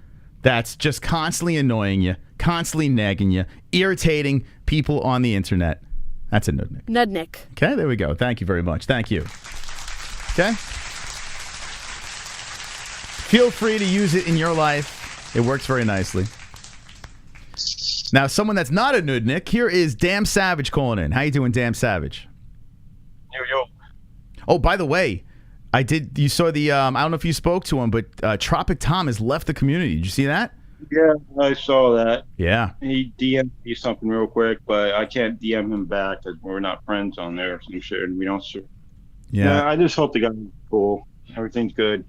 that's just constantly annoying you, constantly nagging you, irritating people on the internet. That's a nudnik. Okay, there we go. Thank you very much. Thank you. Okay? Feel free to use it in your life. It works very nicely. Now, someone that's not a nudnik, here is Damn Savage calling in. How you doing, Damn Savage? Yo. Oh, by the way, you saw the, I don't know if you spoke to him, but Tropic Tom has left the community. Did you see that? Yeah, I saw that. Yeah. He DM'd me something real quick, but I can't DM him back because we're not friends on there. Some shit, and we don't share. Yeah, I just hope the guy's cool. Everything's good.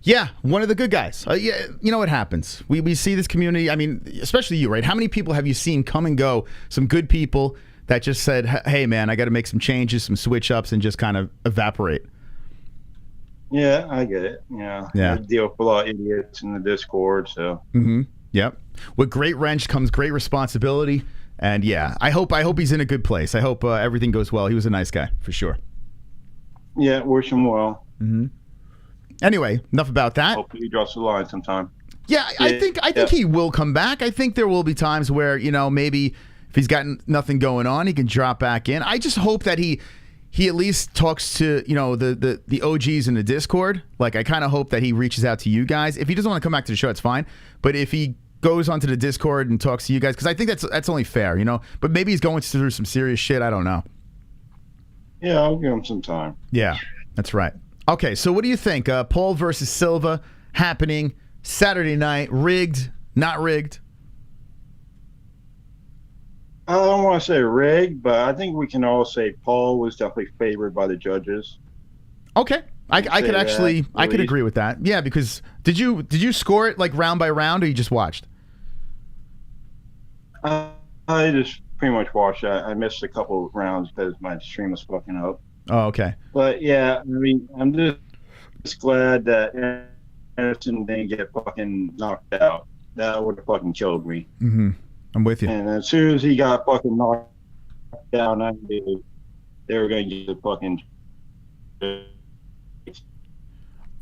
Yeah, one of the good guys. Yeah, you know what happens. We see this community, I mean, especially you, right? How many people have you seen come and go, some good people that just said, hey, man, I got to make some changes, some switch-ups, and just kind of evaporate? Yeah, I get it. Yeah. I deal with a lot of idiots in the Discord, so. Mm-hmm. Yep. With great wrench comes great responsibility. And, yeah, I hope he's in a good place. I hope everything goes well. He was a nice guy, for sure. Yeah, wish him well. Mm-hmm. Anyway, enough about that. Hopefully he drops the line sometime. Yeah, I think he will come back. I think there will be times where, maybe if he's got nothing going on, he can drop back in. I just hope that he at least talks to, the OGs in the Discord. Like, I kind of hope that he reaches out to you guys. If he doesn't want to come back to the show, it's fine. But if he goes onto the Discord and talks to you guys, because I think that's only fair, But maybe he's going through some serious shit. I don't know. Yeah, I'll give him some time. Yeah, that's right. Okay, so what do you think? Paul versus Silva happening Saturday night. Rigged, not rigged? I don't want to say rigged, but I think we can all say Paul was definitely favored by the judges. Okay, I could agree with that. Yeah, because did you score it like round by round, or you just watched? I just pretty much watched that. I missed a couple of rounds because my stream was fucking up. Oh, okay. But yeah, I mean, I'm just glad that Anderson didn't get fucking knocked out. That would have fucking killed me. Mm-hmm. I'm with you. And as soon as he got fucking knocked down, I knew they were going to get the fucking.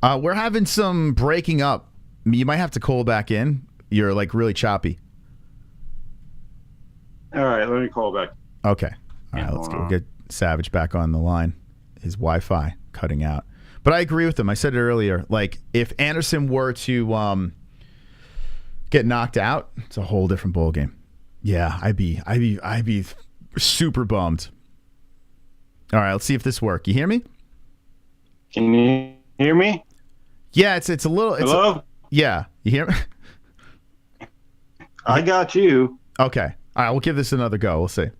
We're having some breaking up. You might have to call back in. You're like really choppy. All right, let me call back. Okay. All right, let's go get Savage back on the line. His Wi-Fi cutting out. But I agree with him. I said it earlier. Like, if Anderson were to get knocked out, it's a whole different ball game. Yeah, I'd be super bummed. All right, let's see if this works. You hear me? Can you hear me? Yeah, it's a little. Hello? Yeah, you hear me? I got you. Okay. All right, we'll give this another go. We'll see.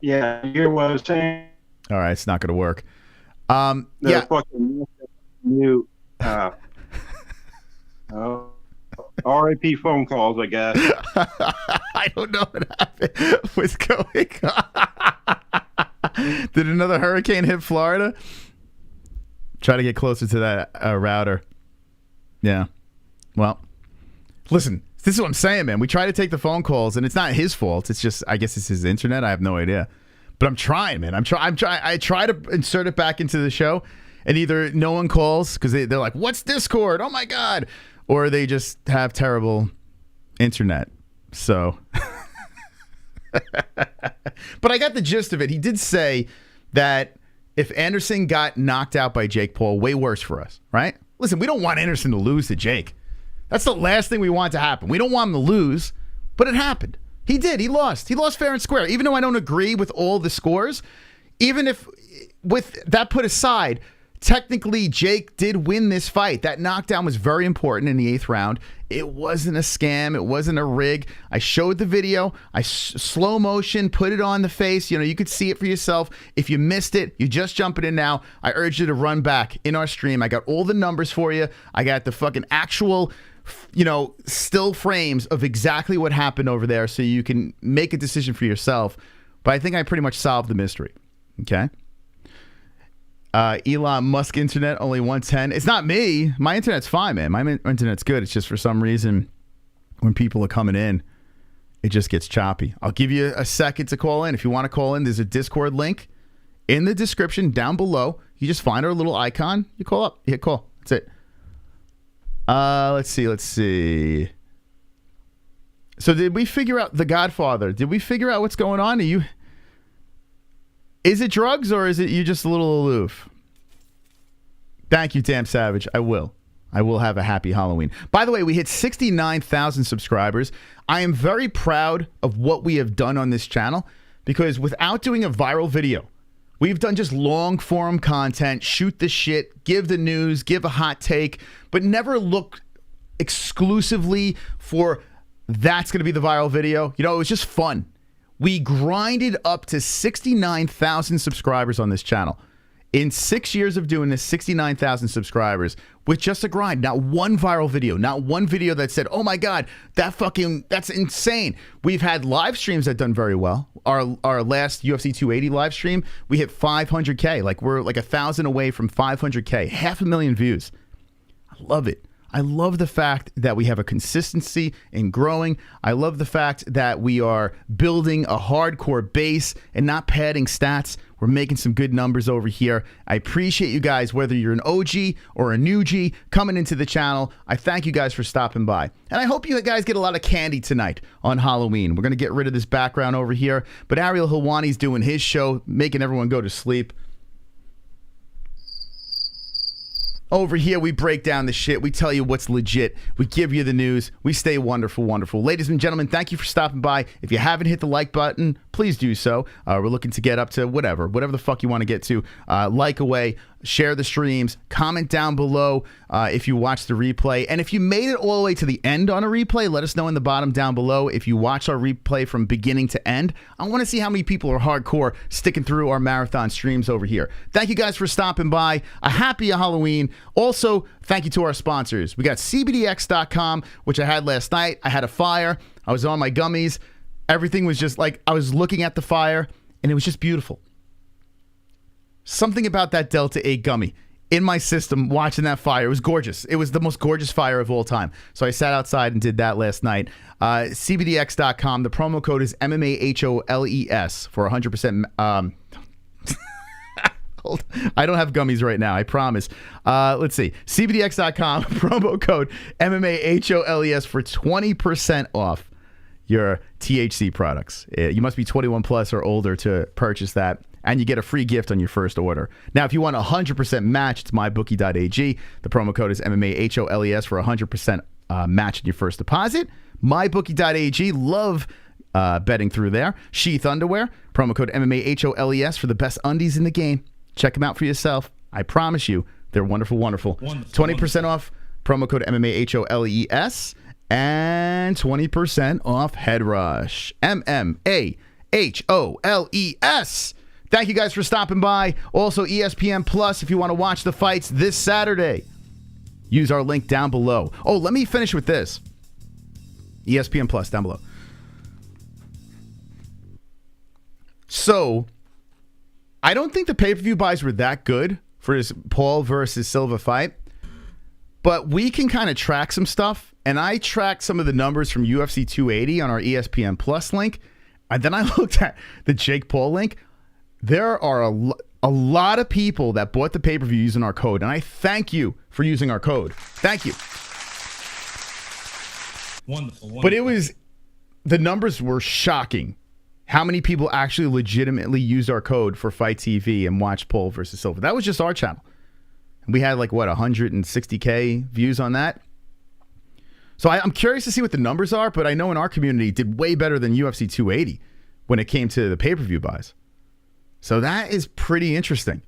Yeah, you hear what I was saying? All right, it's not going to work. Yeah. Fucking mute. RIP phone calls, I guess. I don't know what happened. What's going on? Did another hurricane hit Florida? Try to get closer to that router. Yeah. Well, listen, this is what I'm saying, man. We try to take the phone calls, and it's not his fault. It's just, I guess it's his internet. I have no idea. But I'm trying, man. I try to insert it back into the show, and either no one calls because they're like, "What's Discord? Oh my god," or they just have terrible internet. So, but I got the gist of it. He did say that if Anderson got knocked out by Jake Paul, way worse for us, right? Listen, we don't want Anderson to lose to Jake. That's the last thing we want to happen. We don't want him to lose, but it happened. He did. He lost. He lost fair and square. Even though I don't agree with all the scores, even if, with that put aside, technically Jake did win this fight. That knockdown was very important in the 8th round. It wasn't a scam. It wasn't a rig. I showed the video. I slow motion, put it on the face. You could see it for yourself. If you missed it, you're just jumping in now. I urge you to run back in our stream. I got all the numbers for you. I got the fucking actual still frames of exactly what happened over there so you can make a decision for yourself. But I think I pretty much solved the mystery. Okay? Elon Musk internet, only 110. It's not me. My internet's fine, man. My internet's good. It's just for some reason when people are coming in, it just gets choppy. I'll give you a second to call in. If you want to call in, there's a Discord link in the description down below. You just find our little icon. You call up. You hit call. That's it. Let's see. So did we figure out The Godfather? Did we figure out what's going on? Is it drugs or is it you just a little aloof? Thank you, Damn Savage. I will have a happy Halloween. By the way, we hit 69,000 subscribers. I am very proud of what we have done on this channel because without doing a viral video, we've done just long form content, shoot the shit, give the news, give a hot take, but never look exclusively for that's going to be the viral video. It was just fun. We grinded up to 69,000 subscribers on this channel. In 6 years of doing this, 69,000 subscribers with just a grind. Not one viral video. Not one video that said, oh my God, that's insane. We've had live streams that done very well. Our last UFC 280 live stream, we hit 500K. Like we're like 1,000 away from 500K. 500,000 views. I love it. I love the fact that we have a consistency in growing. I love the fact that we are building a hardcore base and not padding stats. We're making some good numbers over here. I appreciate you guys, whether you're an OG or a new G coming into the channel. I thank you guys for stopping by. And I hope you guys get a lot of candy tonight on Halloween. We're going to get rid of this background over here. But Ariel Helwani's doing his show, making everyone go to sleep. Over here, we break down the shit. We tell you what's legit. We give you the news. We stay wonderful, wonderful. Ladies and gentlemen, thank you for stopping by. If you haven't hit the like button, please do so. We're looking to get up to whatever the fuck you want to get to. Like away, share the streams, comment down below if you watch the replay. And if you made it all the way to the end on a replay, let us know in the bottom down below. If you watch our replay from beginning to end, I want to see how many people are hardcore sticking through our marathon streams over here. Thank you guys for stopping by. A happy Halloween. Also, thank you to our sponsors. We got CBDX.com, which I had last night. I had a fire. I was on my gummies. Everything was just like, I was looking at the fire, and it was just beautiful. Something about that Delta 8 gummy in my system watching that fire. It was gorgeous. It was the most gorgeous fire of all time. So I sat outside and did that last night. CBDX.com. The promo code is MMAHOLES for 100%. I don't have gummies right now, I promise. Let's see. CBDX.com. Promo code MMAHOLES for 20% off your THC products. You must be 21 plus or older to purchase that. And you get a free gift on your first order. Now, if you want a 100% match, it's mybookie.ag. The promo code is MMAHOLES for 100% match in your first deposit. Mybookie.ag. Love betting through there. Sheath Underwear. Promo code MMAHOLES for the best undies in the game. Check them out for yourself. I promise you, they're wonderful, wonderful. 20% off. Promo code MMAHOLES. And 20% off Head Rush. MMAHOLES. Thank you guys for stopping by. Also, ESPN Plus, if you want to watch the fights this Saturday, use our link down below. Oh, let me finish with this. ESPN Plus down below. So, I don't think the pay-per-view buys were that good for this Paul versus Silva fight, but we can kind of track some stuff, and I tracked some of the numbers from UFC 280 on our ESPN Plus link, and then I looked at the Jake Paul link. there are a lot of people that bought the pay-per-view using our code, and I thank you for using our code. Thank you. Wonderful. But the numbers were shocking. How many people actually legitimately used our code for Fight TV and watched Paul versus Silva? That was just our channel. We had 160K views on that. So I'm curious to see what the numbers are, but I know in our community did way better than UFC 280 when it came to the pay-per-view buys. So that is pretty interesting.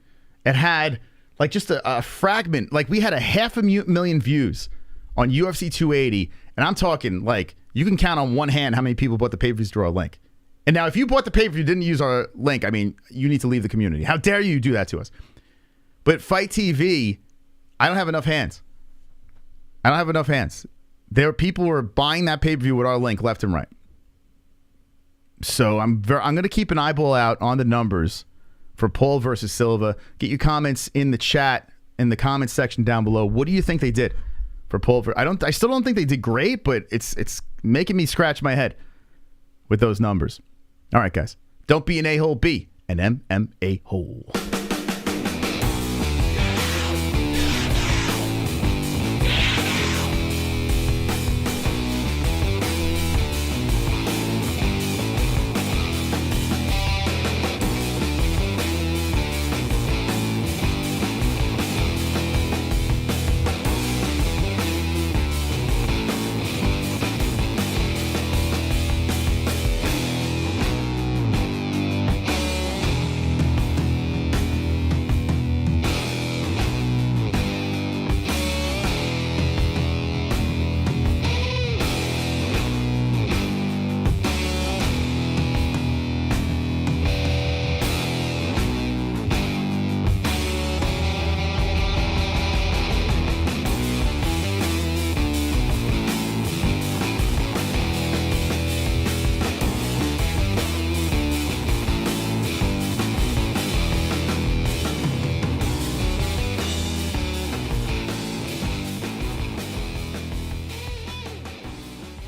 It had just a fragment. We had 500,000 views on UFC 280, and I'm talking you can count on one hand how many people bought the pay-per-views through our link. And now if you bought the pay-per-view didn't use our link, I mean, you need to leave the community. How dare you do that to us? But Fight TV, I don't have enough hands. People were buying that pay-per-view with our link left and right. So I'm going to keep an eyeball out on the numbers for Paul versus Silva. Get your comments in the chat, in the comments section down below. What do you think they did for Paul? I still don't think they did great, but it's making me scratch my head with those numbers. All right, guys. Don't be an a-hole, be an MMA hole.